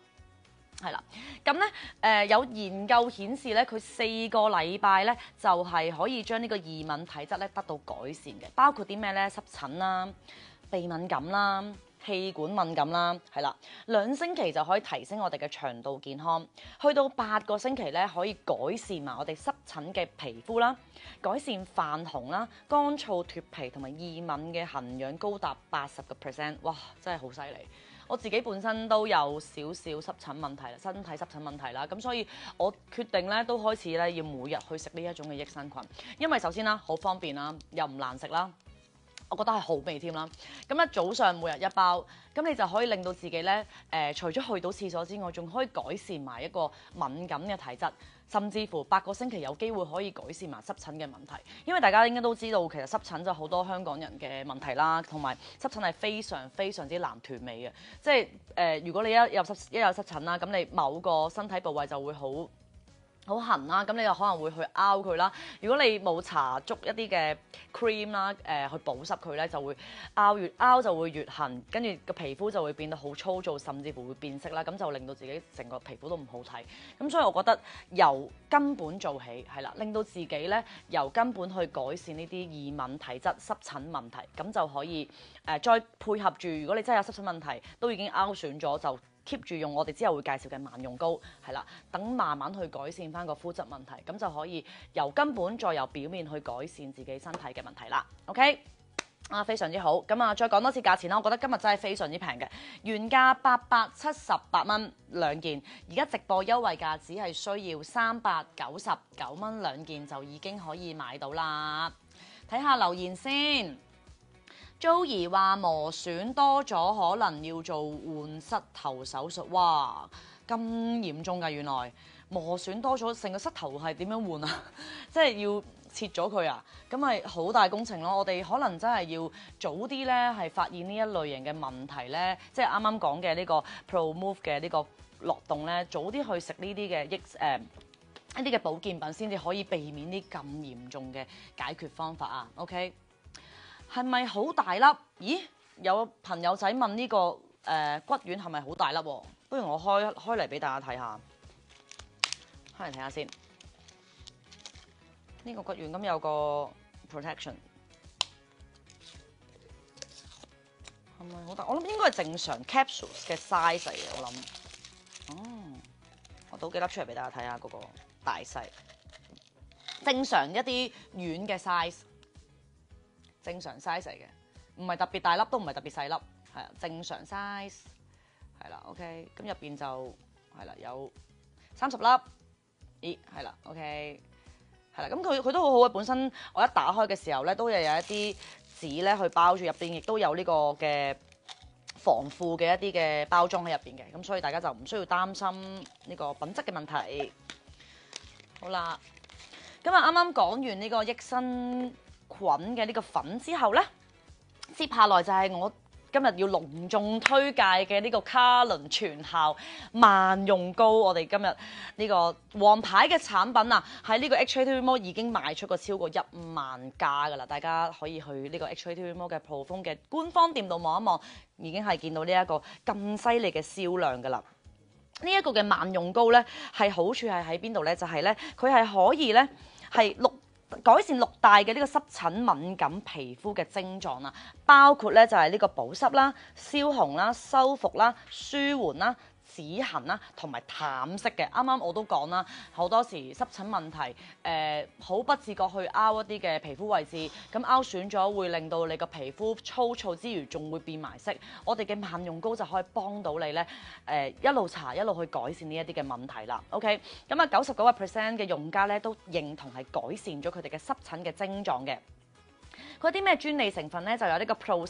係啦，咁咧有研究顯示咧，佢4個禮拜咧就係可以將呢個異敏體質咧得到改善嘅，包括啲咩咧？濕疹啦、鼻敏感啦、氣管敏感啦，係啦，2星期就可以提升我哋嘅腸道健康，去到8個星期咧可以改善埋我哋濕疹嘅皮膚啦，改善泛紅啦、乾燥脫皮同埋異敏嘅痕癢高達80%，哇！真係好犀利。我自己本身都有少少濕疹問題啦，身體濕疹問題啦，咁所以我決定咧都開始咧要每日去食呢一種嘅益生菌，因為首先啦好方便啦，又唔難食啦。我覺得係好味添啦，咁咧早上每日一包，咁你就可以令到自己咧除咗去到廁所之外，仲可以改善埋一個敏感嘅體質，甚至乎8個星期有機會可以改善埋濕疹嘅問題。因為大家應該都知道，其實濕疹就好多香港人嘅問題啦，同埋濕疹係非常之難斷尾嘅，即係如果你一有濕疹啦，咁你某個身體部位就會好痕啦，咁你又可能會去拗佢啦。如果你冇搽足一啲嘅 cream 啦，去保濕佢咧，就會越拗就會越痕，跟住個皮膚就會變得好粗糙，甚至乎會變色啦。咁就令到自己成個皮膚都唔好睇。咁所以我覺得由根本做起係啦，令到自己咧由根本去改善呢啲異敏體質、濕疹問題，咁就可以再配合住。如果你真係有濕疹問題，都已經拗損咗就keep 住用我哋之後會介紹嘅萬用膏，係啦，等慢慢去改善翻個膚質問題，咁就可以由根本再由表面去改善自己身體嘅問題啦。OK， 非常之好。咁再講多次價錢啦，我覺得今日真係非常之平嘅，原價878蚊2件，而家直播優惠價只係需要399蚊2件就已經可以買到啦。睇下留言先。Joey 話磨損多咗，可能要做換膝頭手術。哇，咁嚴重㗎！原來磨損多咗，成個膝頭係點樣換啊？即係要切咗佢啊？咁咪好大工程咯。我哋可能真係要早啲咧，係發現呢一類型嘅問題咧，即係啱啱講嘅呢個 ProMove 嘅呢個落洞咧，早啲去食呢啲嘅一啲嘅保健品，先至可以避免啲咁嚴重嘅解決方法啊。OK。係咪好大粒？咦，有朋友仔問呢個骨丸係咪好大粒喎？不如我開嚟俾大家睇下，開嚟睇下先。呢個骨丸咁有個 protection， 係咪好大？我諗應該係正常 capsules 嘅 size 嚟嘅，我諗。我倒幾粒出嚟俾大家睇下嗰個大細，正常一啲丸嘅 size。正常 size 嚟嘅，唔係特別大粒，都唔係特別細粒，係啊，正常 size 係啦。OK， 咁入邊就係啦，有30粒，咦，係啦 ，OK， 係啦，咁佢都好好嘅。本身我一打開嘅時候咧，都有一啲紙咧去包住，入邊亦都有呢個嘅防腐嘅一啲嘅包裝喺入邊嘅，咁所以大家就唔需要擔心呢個品質嘅問題。好啦，今日啱啱講完呢個益生菌嘅呢個粉之後呢，接下來就係我今日要隆重推介嘅呢個卡倫全效萬用膏。我哋今日呢個王牌嘅產品啊，喺呢個 HKTV Mall 已經賣出過超過1萬架㗎啦。大家可以去呢個 HKTV Mall 嘅普豐嘅官方店度望一望，已經係見到呢一個咁犀利嘅銷量㗎啦。呢一個嘅萬用膏呢，係好處係喺邊度呢？就係呢，佢係可以呢，係改善6大嘅呢個濕疹敏感皮膚嘅症狀啦，包括咧就係呢個保濕啦、消紅啦、修復啦、舒緩啦、止痕啦，同埋淡色嘅。啱啱我都講啦，好多時濕疹問題，好不自覺去拗一啲嘅皮膚位置，咁拗損咗會令到你個皮膚粗糙之餘，仲會變埋色。我哋嘅萬用膏就可以幫到你咧，一路搽一路去改善呢一啲嘅問題啦。OK， 咁啊99% 嘅用家咧都認同係改善咗佢哋嘅濕疹嘅症狀嘅。佢啲咩專利成分咧？就有呢個 Pro6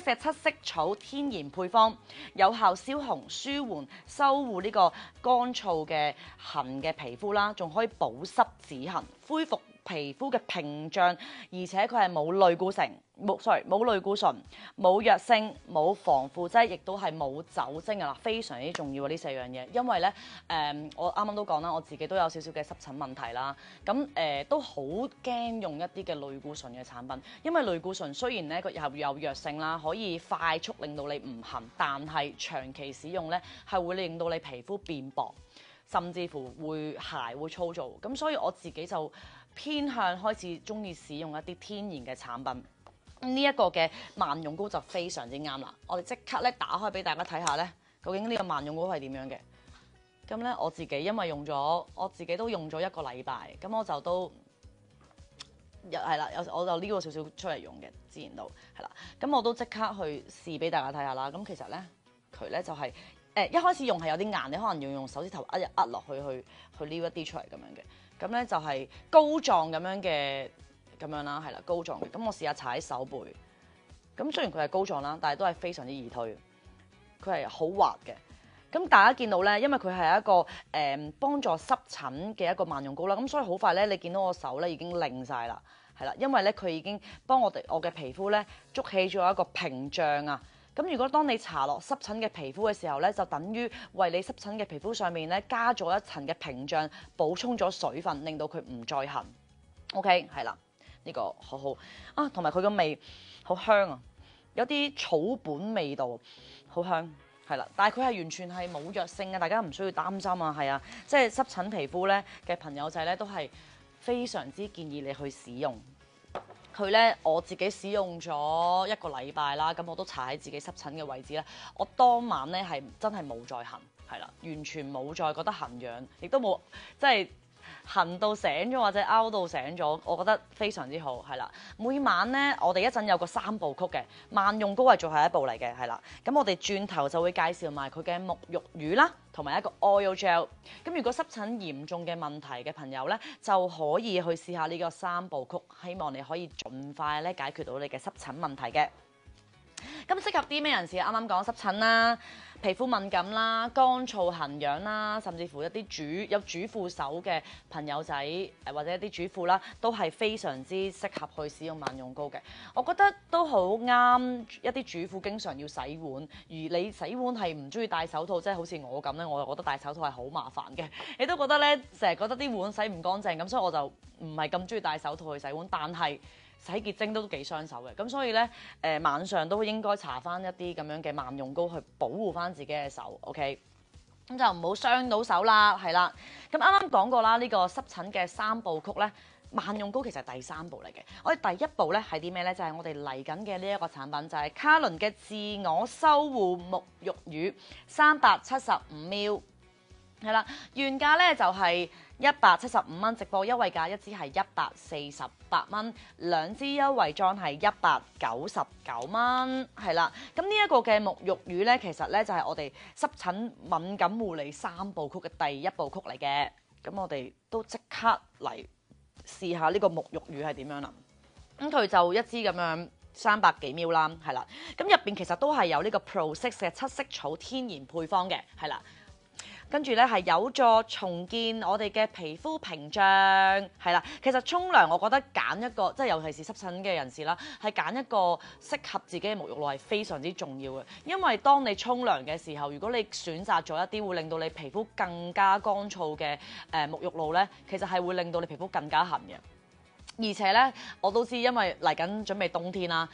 嘅七色草天然配方，有效消紅、舒緩、修護呢個乾燥嘅痕嘅皮膚啦，仲可以保濕止痕、恢復皮膚嘅屏障，而且佢係冇類固醇、冇類固醇、冇藥性、冇防腐劑，亦都係冇酒精啊！非常之重要啊！呢4樣嘢，因為咧我啱啱都講啦，我自己都有少少嘅濕疹問題啦，咁都好驚用一啲嘅類固醇嘅產品，因為類固醇雖然咧佢又有藥性啦，可以快速令到你唔痕，但係長期使用咧係會令到你皮膚變薄，甚至乎會粗糙，咁所以我自己就偏向開始中意使用一啲天然嘅產品。呢一個嘅萬用膏就非常之啱啦。我哋即刻咧打開俾大家睇下咧，究竟呢個萬用膏係點樣嘅？咁咧我自己因為我自己都用咗1個禮拜，咁我就都係啦，我就呢個少少出嚟用嘅，之前都係啦。咁我都即刻去試俾大家睇下啦。咁其實咧佢咧就係一開始用係有啲硬，你可能要用手指頭壓落去撩一啲出嚟咁樣嘅。咁咧就係膏狀咁樣嘅。咁樣啦，係啦，膏狀嘅。咁我試下搽喺手背。咁雖然佢係膏狀啦，但係都係非常之易推。佢係好滑嘅。咁大家見到咧，因為佢係一個幫助濕疹嘅一個萬用膏啦。咁所以好快咧，你見到我手咧已經擰晒啦，係啦，因為咧佢已經幫我嘅皮膚咧築起咗一個屏障啊。咁如果當你搽落濕疹嘅皮膚嘅時候咧，就等於為你濕疹嘅皮膚上面咧加咗一層嘅屏障，補充咗水分，令到佢唔再痕。OK， 係啦。呢個好好啊，同埋佢個味好香啊，有啲草本味道，好香，係啦。但係佢係完全係冇藥性嘅，大家唔需要擔心啊。係啊，即係濕疹皮膚咧嘅朋友仔咧，都係非常之建議你去使用佢咧。我自己使用咗1個禮拜啦，咁我都搽喺自己濕疹嘅位置咧。我當晚咧係真係冇再痕，係啦，完全冇再覺得痕癢，亦都冇即係痕到醒咗或者拗到醒咗，我覺得非常之好，係啦。每晚咧，我哋一陣有個3部曲嘅萬用膏係最後一步嚟嘅，係啦。咁我哋轉頭就會介紹埋佢嘅沐浴乳啦，同埋一個 oil gel。咁如果濕疹嚴重嘅問題嘅朋友咧，就可以去試下呢個3部曲，希望你可以盡快咧解決到你嘅濕疹問題嘅。咁適合啲咩人士？啱啱講濕疹啦、皮膚敏感啦、乾燥痕癢啦，甚至乎一啲有主婦手嘅朋友仔或者一啲主婦啦，都係非常之適合去使用萬用膏嘅。我覺得都好啱一啲主婦經常要洗碗，而你洗碗係唔中意戴手套，即係好似我咁咧，我就覺得戴手套係好麻煩嘅。你都覺得咧，成日覺得啲碗洗唔乾淨咁，所以我就唔係咁中意戴手套去洗碗，但係洗潔精都幾傷手嘅，咁所以咧晚上都應該搽翻一啲咁樣嘅萬用膏去保護翻自己嘅手 ，OK？ 咁就唔好傷到手啦，係啦。咁啱啱講過啦，呢個濕疹嘅3部曲咧，萬用膏其實係第3步嚟嘅。我哋第1步咧係啲咩咧？就係我哋嚟緊嘅呢一個產品，就係卡倫嘅自我修護沐浴乳375ml，係啦，原價咧就係175蚊，直播優惠價一支係148蚊，兩支優惠裝係199蚊，係啦。咁呢一個嘅沐浴乳咧，其實咧就係我哋濕疹敏感護理3部曲嘅第1部曲嚟嘅。咁我哋都即刻嚟試下呢個沐浴乳係點樣啦。咁佢就一支咁樣300幾 ml 啦，係啦。咁入邊其實都係有呢個 Pro6 嘅七色草天然配方嘅，係啦。跟住咧係有助重建我哋嘅皮膚屏障，係啦。其實沖涼我覺得揀一個，即係尤其是濕疹嘅人士啦，係揀一個適合自己嘅沐浴露係非常之重要嘅。因為當你沖涼嘅時候，如果你選擇咗一啲會令到你皮膚更加乾燥嘅沐浴露咧，其實係會令到你皮膚更加痕嘅。而且咧，我都知，因為嚟緊準備冬天啦，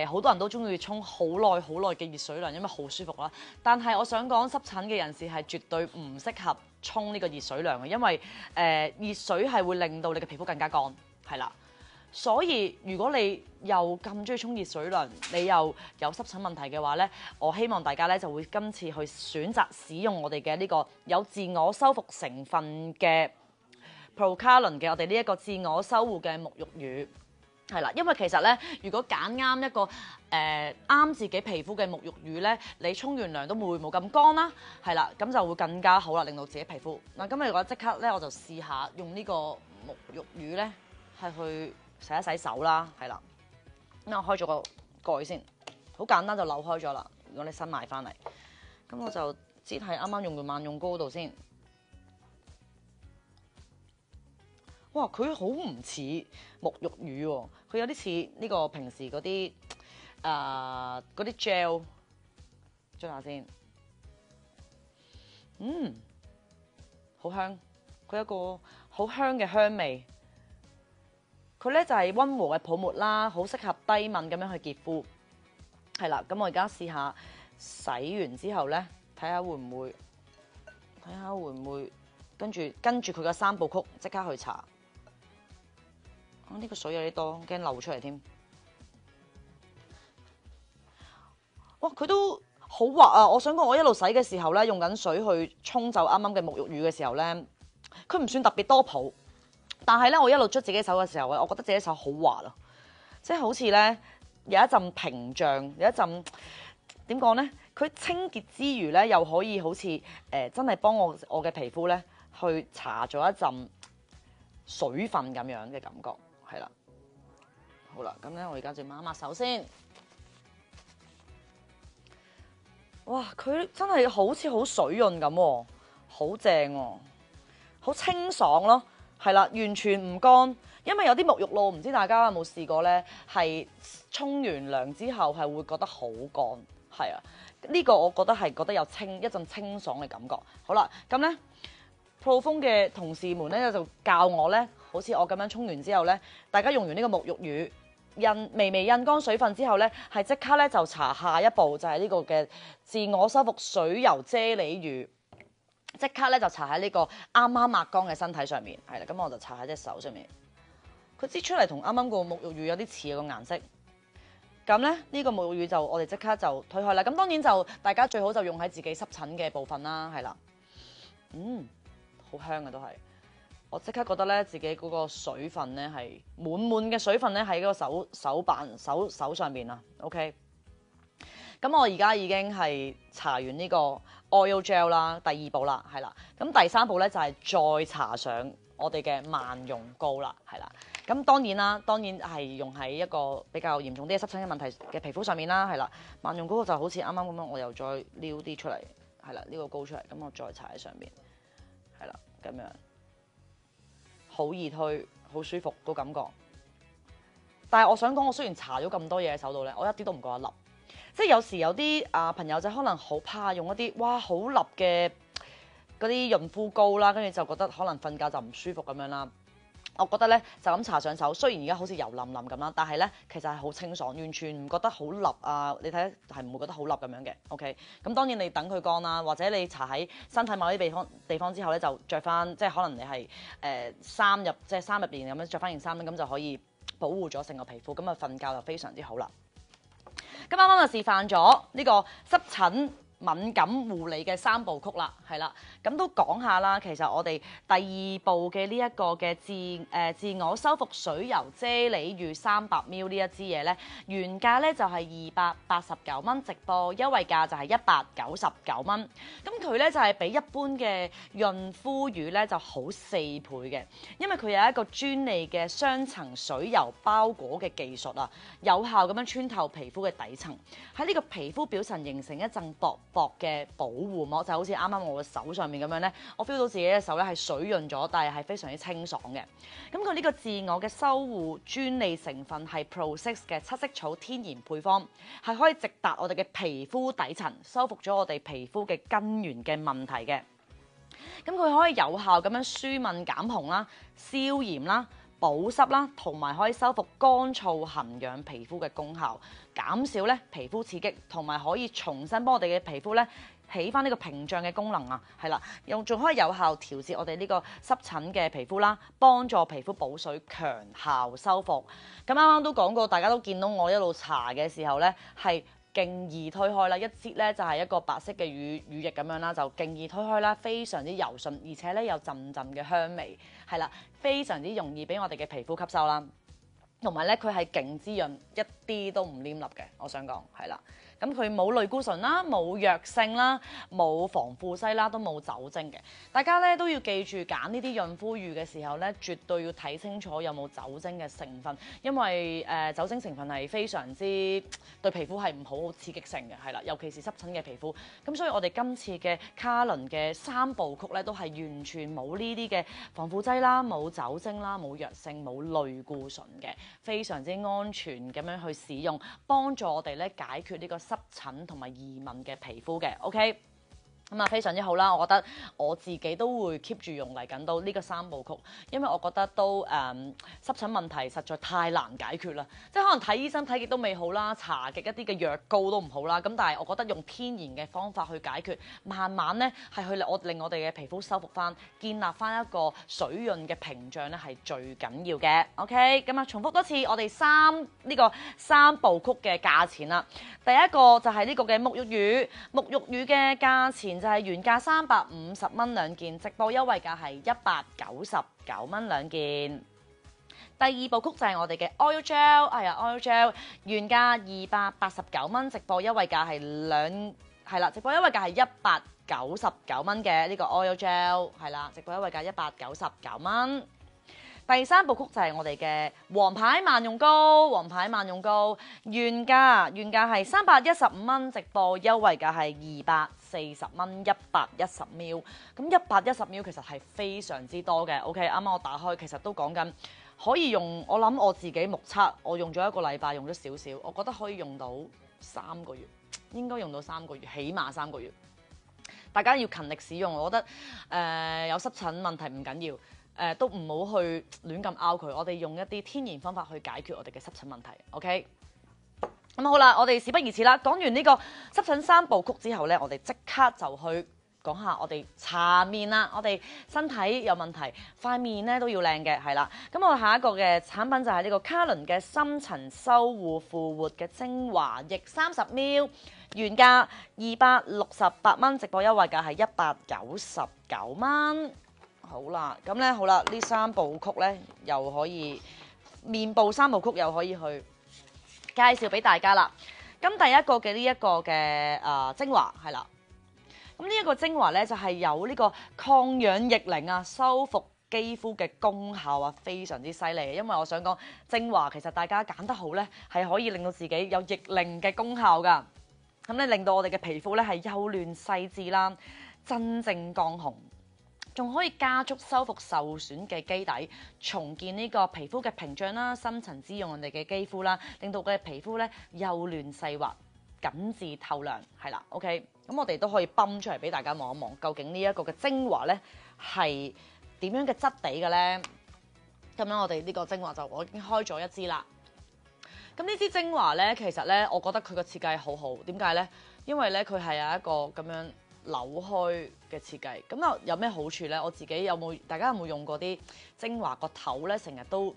好多人都中意沖好耐嘅熱水涼，因為好舒服啦。但係我想講，濕疹嘅人士係絕對唔適合沖呢個熱水涼嘅，因為熱水係會令到你嘅皮膚更加乾，係啦。所以如果你又咁中意沖熱水涼，你又有濕疹問題嘅話咧，我希望大家咧就會今次去選擇使用我哋嘅呢個有自我修復成分嘅 Procarin 嘅我哋呢一個自我修護嘅沐浴乳，係啦，因為其實咧，如果揀啱一個啱自己皮膚嘅沐浴乳咧，你沖完涼都會冇咁乾啦，係啦，咁就會更加好啦，令到自己皮膚嗱。今日我即刻咧我就試下用呢個沐浴乳咧係去洗一洗手啦，係啦，咁我開咗個蓋先，好簡單就扭開咗啦。如果你新買翻嚟，咁我就擠喺啱啱用嘅萬用膏度先。哇！佢好唔似沐浴乳喎，佢有啲似呢個平時嗰啲嗰啲 gel， 捽下先。好香，佢有一個好香嘅香味。佢咧就係溫和嘅泡沫啦，好適合低敏咁樣去潔膚。係啦，咁我而家試下洗完之後咧，睇下會唔會跟住佢嘅三部曲即刻去搽。呢個水有啲多，驚漏出嚟添。哇！佢都好滑啊！我想講，我一路洗嘅時候咧，用緊水去沖走啱啱嘅沐浴乳嘅時候咧，佢唔算特別多泡，但係咧，我一路捽自己手嘅時候咧，我覺得自己手好滑啊，即係好似咧有一陣屏障，有一陣點講咧？佢清潔之餘咧，又可以好似真係幫我嘅皮膚咧去搽咗一陣水分咁樣嘅感覺。係啦，好啦，咁咧我而家就抹一抹手先。哇，佢真係好似好水潤咁喎，好正喎，好清爽咯。係啦，完全唔乾，因為有啲沐浴露唔知大家有冇試過咧，係沖完涼之後係會覺得好乾。係啊，呢個我覺得係有一陣清爽嘅感覺。好啦，咁咧。Profon 嘅同事們咧就教我咧，好似我咁樣沖完之後咧，大家用完呢個沐浴乳微印乾水分之後咧，係即刻咧就搽下一步就係呢個嘅自我修復水油啫喱乳，即刻咧就搽喺呢個啱啱抹乾嘅身體上面，係啦，咁我就搽喺隻手上面。佢擠出嚟同啱啱個沐浴乳有啲似個顏色。咁咧呢個沐浴乳就我哋即刻就推開啦。咁當然就大家最好就用喺自己濕疹嘅部分啦，係啦，好香嘅都係，我即刻覺得咧自己嗰個水分咧係滿嘅水分咧喺嗰個手上邊啦。OK， 咁我而家已經係搽完呢個 oil gel 啦，第二步啦，係啦。咁第三步咧就係再搽上我哋嘅萬用膏啦，係啦。咁當然係用喺一個比較嚴重啲嘅濕疹嘅問題嘅皮膚上面啦，係啦。萬用膏就好似啱啱咁樣，我又再撩啲出嚟，係啦，呢個膏出嚟，咁我再搽喺上面。係啦，咁樣好易推，好舒服個感覺。但係我想講，我雖然搽咗咁多嘢喺手度咧，我一啲都唔覺得笠。即係有時有啲朋友仔可能好怕用一啲好笠嘅嗰啲潤膚膏啦，跟住就覺得可能瞓覺就唔舒服咁樣啦。我覺得咧就咁搽上手，雖然而家好似油淋淋咁啦，但係咧其實係好清爽，完全唔覺得好笠啊！你睇係唔會覺得好笠咁樣嘅。OK， 咁當然你等佢乾啦，或者你搽喺身體某啲地方之後咧，就着翻，即係可能你係衫入邊咁樣着翻件衫，咁就可以保護咗成個皮膚，咁啊瞓覺就非常之好啦。咁啱啱就示範咗呢個濕疹敏感護理嘅三部曲啦，係啦，咁都講下啦。其實我哋第二步嘅呢一個嘅自我修復水油啫喱乳300ml呢一支嘢咧，原價咧就係289蚊，直播優惠價就係199蚊。咁佢咧就係比一般嘅潤膚乳咧就好4倍嘅，因為佢有一個專利嘅雙層水油包裹嘅技術啊，有效咁樣穿透皮膚嘅底層，喺呢個皮膚表層形成一層薄嘅保護膜，就好似啱啱我嘅手上面咁樣咧，我 feel 到自己嘅手咧係水潤咗，但係非常之清爽嘅。咁佢呢個自我嘅修護專利成分係 Pro6 嘅七色草天然配方，係可以直達我哋嘅皮膚底層，修復咗我哋皮膚嘅根源嘅問題嘅。咁佢可以有效咁樣舒敏減紅啦、消炎啦、保濕啦，同埋可以修復乾燥痕癢皮膚嘅功效，減少咧皮膚刺激，同埋可以重新幫我哋嘅皮膚咧起翻呢個屏障嘅功能啊，係啦，仲可以有效調節我哋呢個濕疹嘅皮膚啦，幫助皮膚補水、強效修復。咁啱啱都講過，大家都見到我一路搽嘅時候咧係勁易推開啦，一支咧就係一個白色嘅乳液咁樣啦，就勁易推開啦，非常之柔順，而且咧有陣陣嘅香味，係啦，非常之容易俾我哋嘅皮膚吸收啦，同埋咧佢係勁滋潤，一啲都唔黏粒嘅，我想講係啦。咁佢冇類固醇啦，冇藥性啦，冇防腐劑啦，都冇酒精嘅。大家咧都要記住揀呢啲潤膚乳嘅時候咧，絕對要睇清楚有冇酒精嘅成分，因為酒精成分係非常之對皮膚係唔好刺激性嘅，係啦，尤其是濕疹嘅皮膚。咁所以我哋今次嘅卡倫嘅3部曲咧，都係完全冇呢啲嘅防腐劑啦，冇酒精啦，冇藥性，冇類固醇嘅，非常之安全咁樣去使用，幫助我哋咧解決呢個濕疹同埋易敏嘅皮膚嘅 ，OK。咁啊非常之好啦，我覺得我自己都會 keep 住用嚟緊到呢個3部曲，因為我覺得都濕疹問題實在太難解決啦，即係可能睇醫生睇極都未好啦，搽極一啲嘅藥膏都唔好啦，咁但係我覺得用天然嘅方法去解決，慢慢咧係去令我哋嘅皮膚修復翻，建立翻一個水潤嘅屏障咧係最緊要嘅 ，OK。咁啊重複多次我哋呢個3部曲嘅價錢啦，第一個就係呢個嘅沐浴乳，沐浴乳嘅價錢就係原價350蚊兩件，直播優惠價係199蚊兩件。第二部曲就係我哋嘅 oil gel， 係啊 oil gel 原價289蚊，直播優惠價係直播優惠價係199蚊嘅呢個 oil gel， 係啦，直播優惠價199蚊。第三部曲就係我哋嘅黃牌萬用膏，原價係315蚊，直播優惠價係240蚊，110ml。咁110ml其實係非常之多嘅。OK， 啱啱我打開，其實都講緊可以用。我諗我自己目測，我用咗1個禮拜，用咗少少，我覺得可以用到3個月，應該用到3個月，起碼3個月。大家要勤力使用，我覺得有濕疹問題唔緊要。都唔好去亂咁拗佢，我哋用一啲天然方法去解決我哋嘅濕疹問題。OK， 咁好啦，我哋事不宜遲啦，講完呢個濕疹3部曲之後咧，我哋即刻就去講下我哋搽面啦。我哋身體有問題，塊面咧都要靚嘅，係啦。咁我下一個嘅產品就係呢個卡倫嘅深層修護復活嘅精華液30ml，原價268蚊，直播優惠價係199蚊。好啦，咁咧好啦，呢3部曲咧又可以面部3部曲又可以去介紹俾大家啦。咁第一個嘅呢一個嘅精華係啦，咁呢一個精華咧就係有呢個抗氧逆齡啊，修復肌膚嘅功效啊，非常之犀利嘅。因為我想講精華其實大家揀得好咧，係可以令到自己有逆齡嘅功效噶。咁咧令到我哋嘅皮膚咧係幼嫩細緻啦，真正光紅。仲可以加速修復受損嘅基底，重建呢個皮膚嘅屏障啦，深層滋潤我哋嘅肌膚啦，令到佢嘅皮膚咧幼嫩細滑、緊緻透亮，係啦。OK， 咁我哋都可以泵出嚟俾大家望一望，究竟呢一個嘅精華咧係點樣嘅質地嘅咧？咁樣我哋呢個精華就我已經開咗一支啦。咁呢支精華咧，其實咧，我覺得佢個設計好好。點解咧？因為咧，佢係有一個咁樣扭開嘅設計，咁有咩好處咧？我自己大家有冇用過啲精華個頭咧，成日都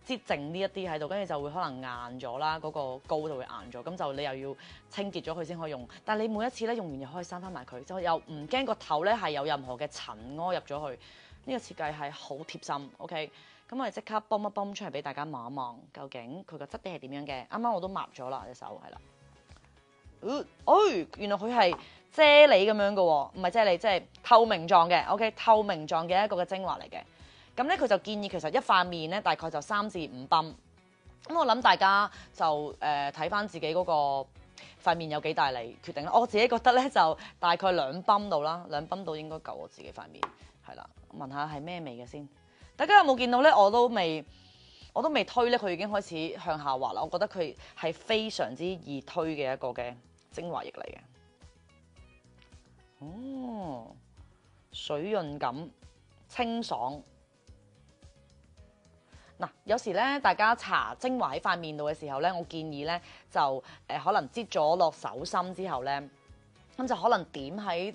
擠剩呢一啲喺度，跟住就會可能硬咗啦，嗰個膏就會硬咗，咁就你又要清潔咗佢先可以用。但係你每一次咧用完又可以閂翻埋佢，就又唔驚個頭咧係有任何嘅塵埃入咗去。呢個設計係好貼心。OK， 咁我哋即刻泵一泵出嚟俾大家望一望，究竟佢個質地係點樣嘅？啱啱我都抹咗啦隻手，係啦。原來佢係啫喱咁樣嘅喎，唔係啫喱，即係透明狀嘅。OK， 透明狀嘅一個嘅精華嚟嘅。咁咧佢就建議其實一塊面咧大概就3至5泵。咁我諗大家就睇翻自己嗰個塊面有幾大嚟決定啦。我自己覺得咧就大概2泵到啦，2泵到應該夠我自己塊面。係啦，聞下係咩味嘅先。大家有冇見到咧？我都未推咧，佢已經開始向下滑啦。我覺得佢係非常之易推嘅一個嘅精華液嚟嘅。水潤感清爽。嗱，有時咧，大家搽精華喺塊面度嘅時候咧，我建議咧就可能擠咗落手心之後咧，咁就可能點喺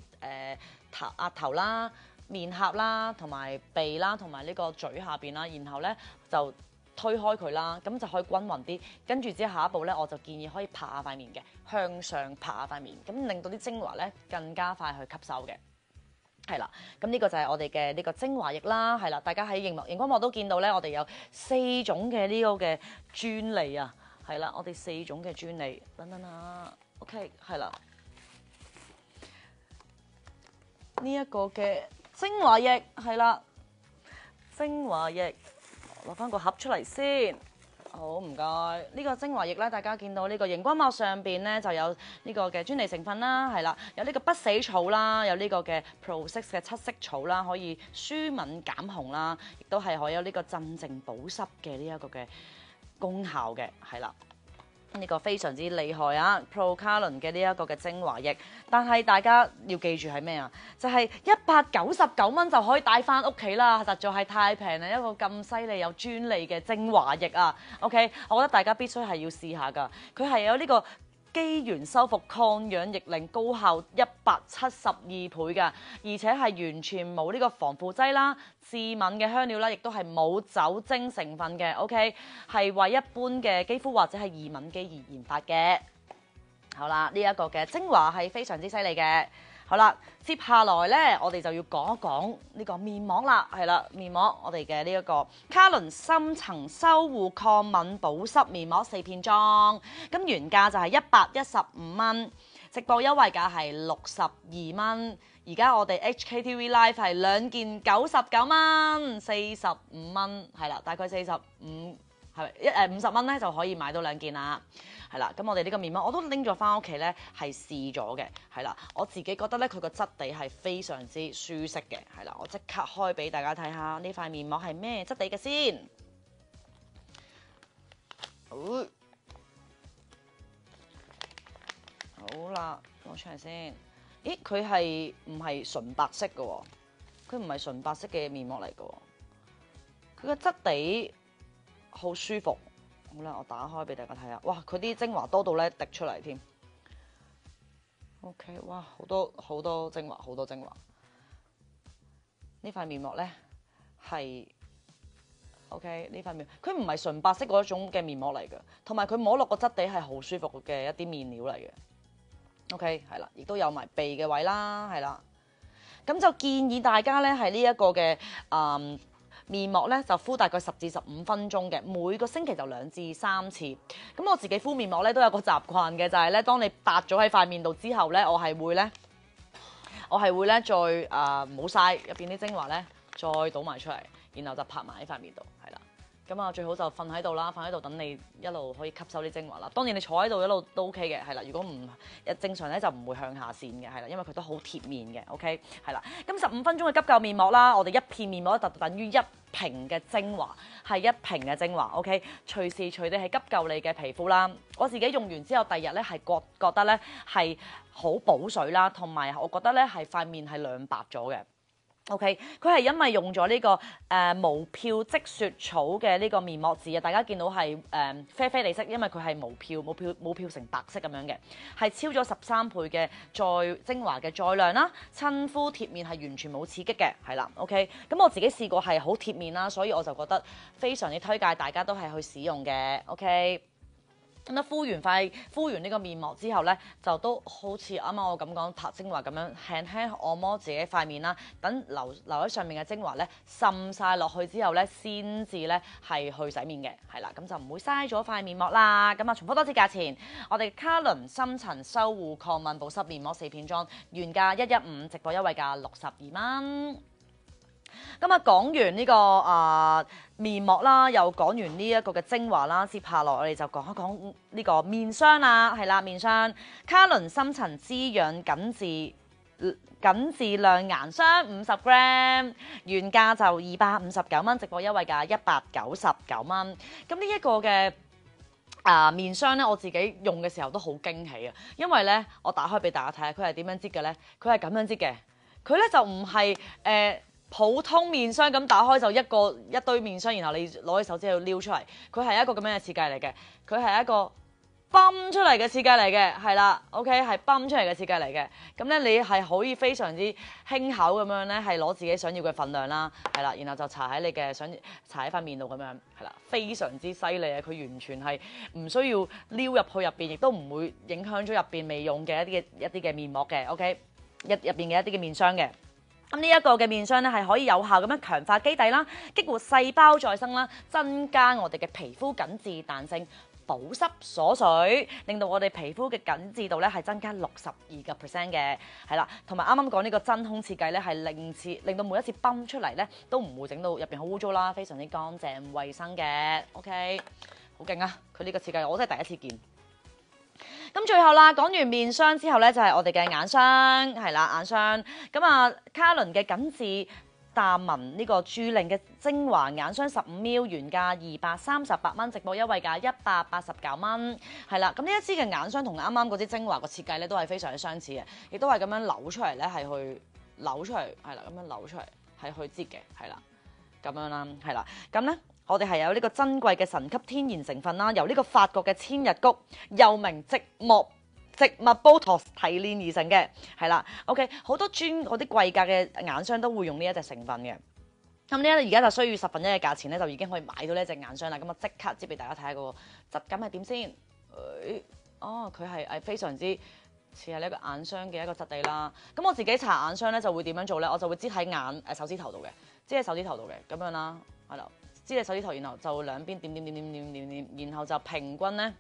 額頭啦、面頰啦、同埋鼻啦、同埋呢個嘴下邊啦，然後咧就推開佢啦，咁就可以均勻啲。跟住之後下一步咧，我就建議可以拍下塊面嘅，向上拍下塊面，咁令到啲精華咧更加快去吸收嘅。係啦，咁呢個就係我哋嘅呢個精華液啦，係啦，大家喺熒光幕都見到咧，我哋有4種嘅呢個嘅專利啊，係啦，我哋4種嘅專利，等等啊 ，OK， 係啦，呢一個嘅精華液係啦，精華液攞翻個盒出嚟先。好，唔該。呢個精華液咧，大家見到呢個熒光幕上邊咧就有呢個嘅專利成分啦，係啦，有呢個不死草啦，有呢個嘅 Pro 6嘅7色草啦，可以舒敏減紅啦，亦都係可以有呢個鎮靜保濕嘅呢一個嘅功效嘅，係啦。呢個非常之厲害啊 ！Procarin 嘅呢一個嘅精華液，但係大家要記住係咩啊？就係199蚊就可以帶翻屋企啦，實在係太平啦！一個咁犀利有專利嘅精華液啊！OK， 我覺得大家必須係要試下㗎。佢係有呢個肌原修復抗氧逆齡高效172倍㗎，而且係完全冇呢個防腐劑啦、致敏嘅香料啦，亦都係冇酒精成分嘅。OK， 係為一般嘅肌膚或者係易敏肌而研發嘅。好啦，呢一個嘅精華係非常之犀利嘅。好啦，接下來咧，我哋就要講一講呢個面膜啦，係啦，面膜我哋嘅呢一個卡倫深層修護抗敏保濕面膜4片裝，咁原價就係115蚊，直播優惠價係62蚊，而家我哋 HKTV Live 係2件99蚊，45蚊，係啦，大概45係50蚊咧就可以買到2件啦。係啦，咁我哋呢個面膜我都拎咗翻屋企咧，係試咗嘅，係啦，我自己覺得咧佢個質地係非常之舒適嘅，係啦，我即刻開俾大家睇下呢塊面膜係咩質地嘅先。好啦，攞出嚟先。咦，佢係唔係純白色嘅喎？佢唔係純白色嘅面膜嚟嘅喎，佢個質地好舒服。好啦，我打開俾大家睇下，哇！佢啲精華多到咧滴出嚟添。OK， 哇，好多精華，好多精華。呢塊面膜咧係 OK， 呢塊面佢唔係純白色嗰種嘅面膜嚟嘅，同埋佢摸落個質地係好舒服嘅一啲面料嚟嘅。OK， 係啦，亦都有埋鼻嘅位啦，係啦。咁就建議大家咧係呢一個嘅面膜咧就敷大概10至15分鐘嘅，每個星期就2至3次。咁我自己敷面膜咧都有個習慣嘅，就係咧當你搭咗喺塊面度之後咧，我係會咧再冇晒入邊啲精華咧，再倒埋出嚟，然後就拍埋喺塊面度，係啦。咁啊最好就瞓喺度啦，瞓喺度等你一路可以吸收啲精華啦。當然你坐喺度一路都 OK 嘅，係啦。如果唔正常咧就唔會向下線嘅，係啦，因為佢都好貼面嘅 ，OK， 係啦。咁15分鐘嘅急救面膜啦，我哋一片面膜就等於1瓶嘅精華，係1瓶嘅精華 ，OK， 隨時隨地係急救你嘅皮膚啦。我自己用完之後，第二日咧係覺得咧係好補水啦，同埋我覺得咧係塊面係亮白咗嘅。OK， 佢係因為用咗呢個無漂積雪草嘅呢個面膜紙啊，大家見到係啡啡地色，因為佢係冇漂成白色咁樣嘅，係超咗13倍嘅精華嘅載量啦，親膚貼面係完全冇刺激嘅，係啦 OK。咁我自己試過係好貼面啦，所以我就覺得非常之推介大家都係去使用嘅 OK。咁敷完呢個面膜之後咧，就都好似啱啱我咁講拍精華咁樣，輕輕按摩自己塊面啦，等留喺上面嘅精華咧滲晒落去之後咧，先至咧係去洗面嘅，係啦，咁就唔會嘥咗塊面膜啦。咁啊，重複多次價錢，我哋卡倫深層修護抗敏保濕面膜4片裝，原價115，直播優惠價62蚊。咁啊，講完呢個面膜啦，又講完呢一個嘅精華啦，接下來我哋就講一講呢個面霜啦，係啦，面霜卡倫深層滋養緊緻亮顏霜50 gram， 原價就259蚊，直播優惠價199蚊。咁呢一個嘅面霜咧，我自己用嘅時候都好驚喜啊，因為咧我打開俾大家睇下，佢係點樣擠嘅咧？佢係咁樣擠嘅，佢咧就唔係普通面霜咁打開就一堆面霜，然後你攞起手指去撩出嚟，佢係一個咁樣嘅設計嚟嘅，佢係一個泵出嚟嘅設計嚟嘅，係啦 ，OK 係泵出嚟嘅設計嚟嘅，咁咧你係可以非常之輕口咁樣咧，係攞自己想要嘅份量啦，係啦，然後就搽喺你嘅搽喺塊面度咁樣，係啦，非常之犀利啊！佢完全係唔需要撩入去入邊，亦都唔會影響咗入邊未用嘅一啲嘅面膜嘅 ，OK 入邊嘅一啲嘅面霜嘅。咁呢一個嘅面霜咧係可以有效咁樣強化基底啦，激活細胞再生啦，增加我哋嘅皮膚緊緻彈性，保濕鎖水，令到我哋皮膚嘅緊緻度咧係增加62%嘅，係啦，同埋啱啱講呢個真空設計咧係令到每一次泵出嚟咧都唔會整到入邊好污糟啦，非常之乾淨衛生嘅 ，OK， 好勁啊！佢呢個設計我真係第一次見。咁最後啦，講完面霜之後咧，就係我哋嘅眼霜，係啦眼霜。咁啊，卡倫嘅緊緻淡紋呢個注令嘅精華眼霜15ml，原價238蚊，直播優惠價189蚊。係啦，咁呢一支嘅眼霜同啱啱嗰支精華個設計咧都係非常之相似嘅，亦都係咁樣扭出嚟咧，係去扭出嚟，係啦，咁樣扭出嚟係去擠嘅，係啦，咁樣啦，係啦，咁咧。我哋係有呢個珍貴嘅神級天然成分啦，由呢個法國嘅千日菊，又名植物 Botox 提煉而成嘅，係啦 ，OK， 好多嗰啲貴價嘅眼霜都會用呢一隻成分嘅。咁呢而家就需要1/10嘅價錢咧，就已經可以買到呢一隻眼霜啦。咁我即刻接俾大家睇下個質感係點先。哦，佢係非常之似係呢個眼霜嘅一個質地啦。咁我自己搽眼霜咧就會點樣做咧？我就會擠喺手指頭度嘅，擠喺手指頭度嘅咁樣啦，係啦。擠你手指頭，然後就兩邊點，然後就平均咧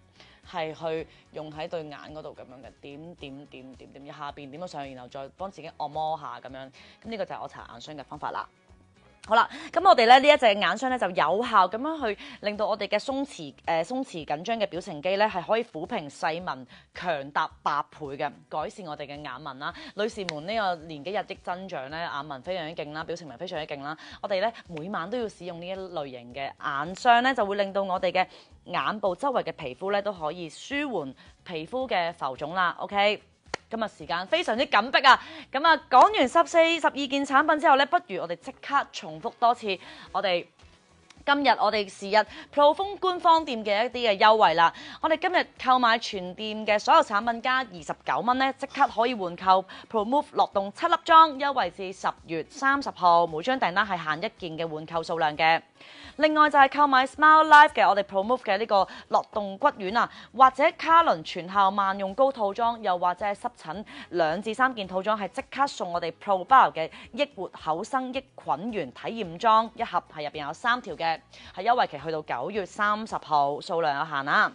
係去用喺對眼嗰度咁樣嘅點，下邊點咗上去，然後再幫自己按摩下咁樣。咁呢個就係我搽眼霜嘅方法啦。好啦，咁我哋咧呢一隻眼霜咧就有效咁樣去令到我哋嘅鬆弛緊張嘅表情肌咧係可以撫平細紋強達8倍嘅，改善我哋嘅眼紋啦。女士們呢個年紀日益增長咧，眼紋非常之勁啦，表情紋非常之勁啦。我哋咧每晚都要使用呢一類型嘅眼霜咧，就會令到我哋嘅眼部周圍嘅皮膚咧都可以舒緩皮膚嘅浮腫啦。OK。今日時間非常之緊迫啊！咁啊，講完12件產品之後咧，不如我哋即刻重複多次今日我哋是日 Pro 官方店嘅一啲嘅優惠啦。我哋今日購買全店嘅所有產品加29蚊咧，即刻可以換購 ProMove 樂動7粒裝，優惠至10月30號，每張訂單係限1件嘅換購數量嘅。另外就係購買 Smile Life 嘅我哋 ProMove 嘅呢個樂動骨丸啊，或者卡倫全效萬用膏套裝，又或者係濕疹2至3件套裝，係即刻送我哋 ProBio 嘅益活口生益菌源體驗裝一盒，係入邊有3條嘅，係優惠期去到9月30號，數量有限啦。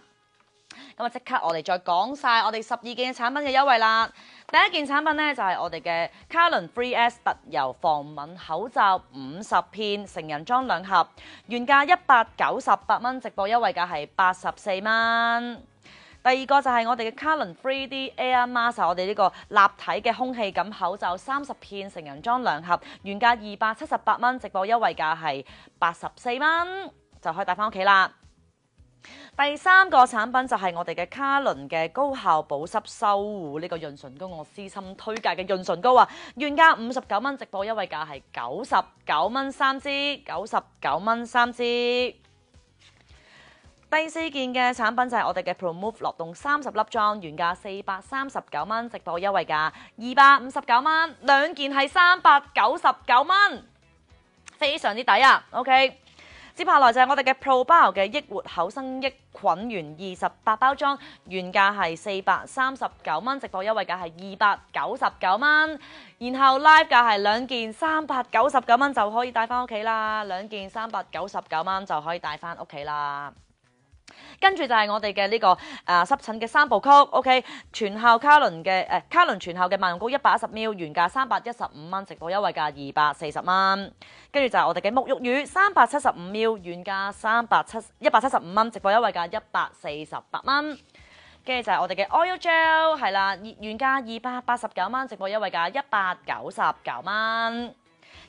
咁啊，即刻我哋再講晒我哋12件產品嘅優惠啦。第一件產品咧就係我哋嘅卡倫 Free S 特油防敏口罩50片，成人裝2盒，原價198蚊，直播優惠價係84蚊。第二個就係我哋嘅卡倫 3D Air Mask， 我哋呢個立體嘅空氣感口罩30片，成人裝2盒，原價278蚊，直播優惠價係84蚊，就可以帶翻屋企啦。第三個產品就係我哋嘅卡倫嘅高效保濕修護呢個潤唇膏，我私心推介嘅潤唇膏啊，原價59蚊，直播優惠價係99蚊3支，99蚊3支。第四件嘅產品就係我哋嘅 ProMove 樂動30粒裝，原價439蚊，直播優惠價259蚊，兩件係399蚊，非常之抵啊 ！OK。接下來就係我哋嘅 ProBio 嘅益活口生益菌源28包裝，原價係439蚊，直播優惠價係299蚊。然後 live 價係兩件399蚊就可以帶翻屋企啦，兩件399蚊就可以帶翻屋企啦。跟住就係我哋嘅呢個濕疹嘅3部曲 ，OK， 全效卡倫全效嘅萬用膏110ml，原價315蚊，直播優惠價240蚊。跟住就係我哋嘅沐浴乳375ml，原價175蚊，直播優惠價148蚊。跟住就係我哋嘅 Oil Gel 係啦，原價289蚊，直播優惠價199蚊。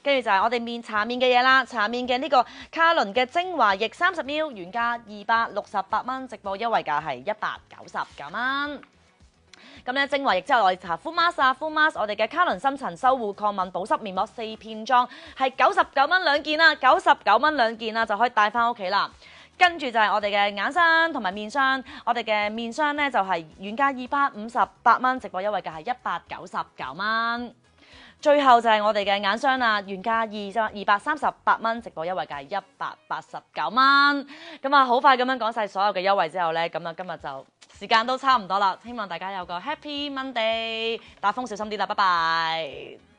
跟住就係我哋搽面嘅嘢啦，搽面嘅呢個卡倫嘅精華液30ml，原價268蚊，直播優惠價係199蚊。咁咧精華液之後，我哋搽 Full Mask 啊 ，Full Mask 我哋嘅卡倫深層修護抗敏保濕面膜4片裝，係99蚊2件啦，99蚊2件啦就可以帶翻屋企啦。跟住就係我哋嘅眼霜同埋面霜，我哋嘅面霜咧就係原價258蚊，直播優惠價係199蚊。最後就係我哋嘅眼霜啦，原價238蚊，直播優惠價係189蚊。咁啊，好快咁樣講晒所有嘅優惠之後咧，咁啊今日就時間都差唔多啦，希望大家有個 Happy Monday，打風小心啲啦，拜拜。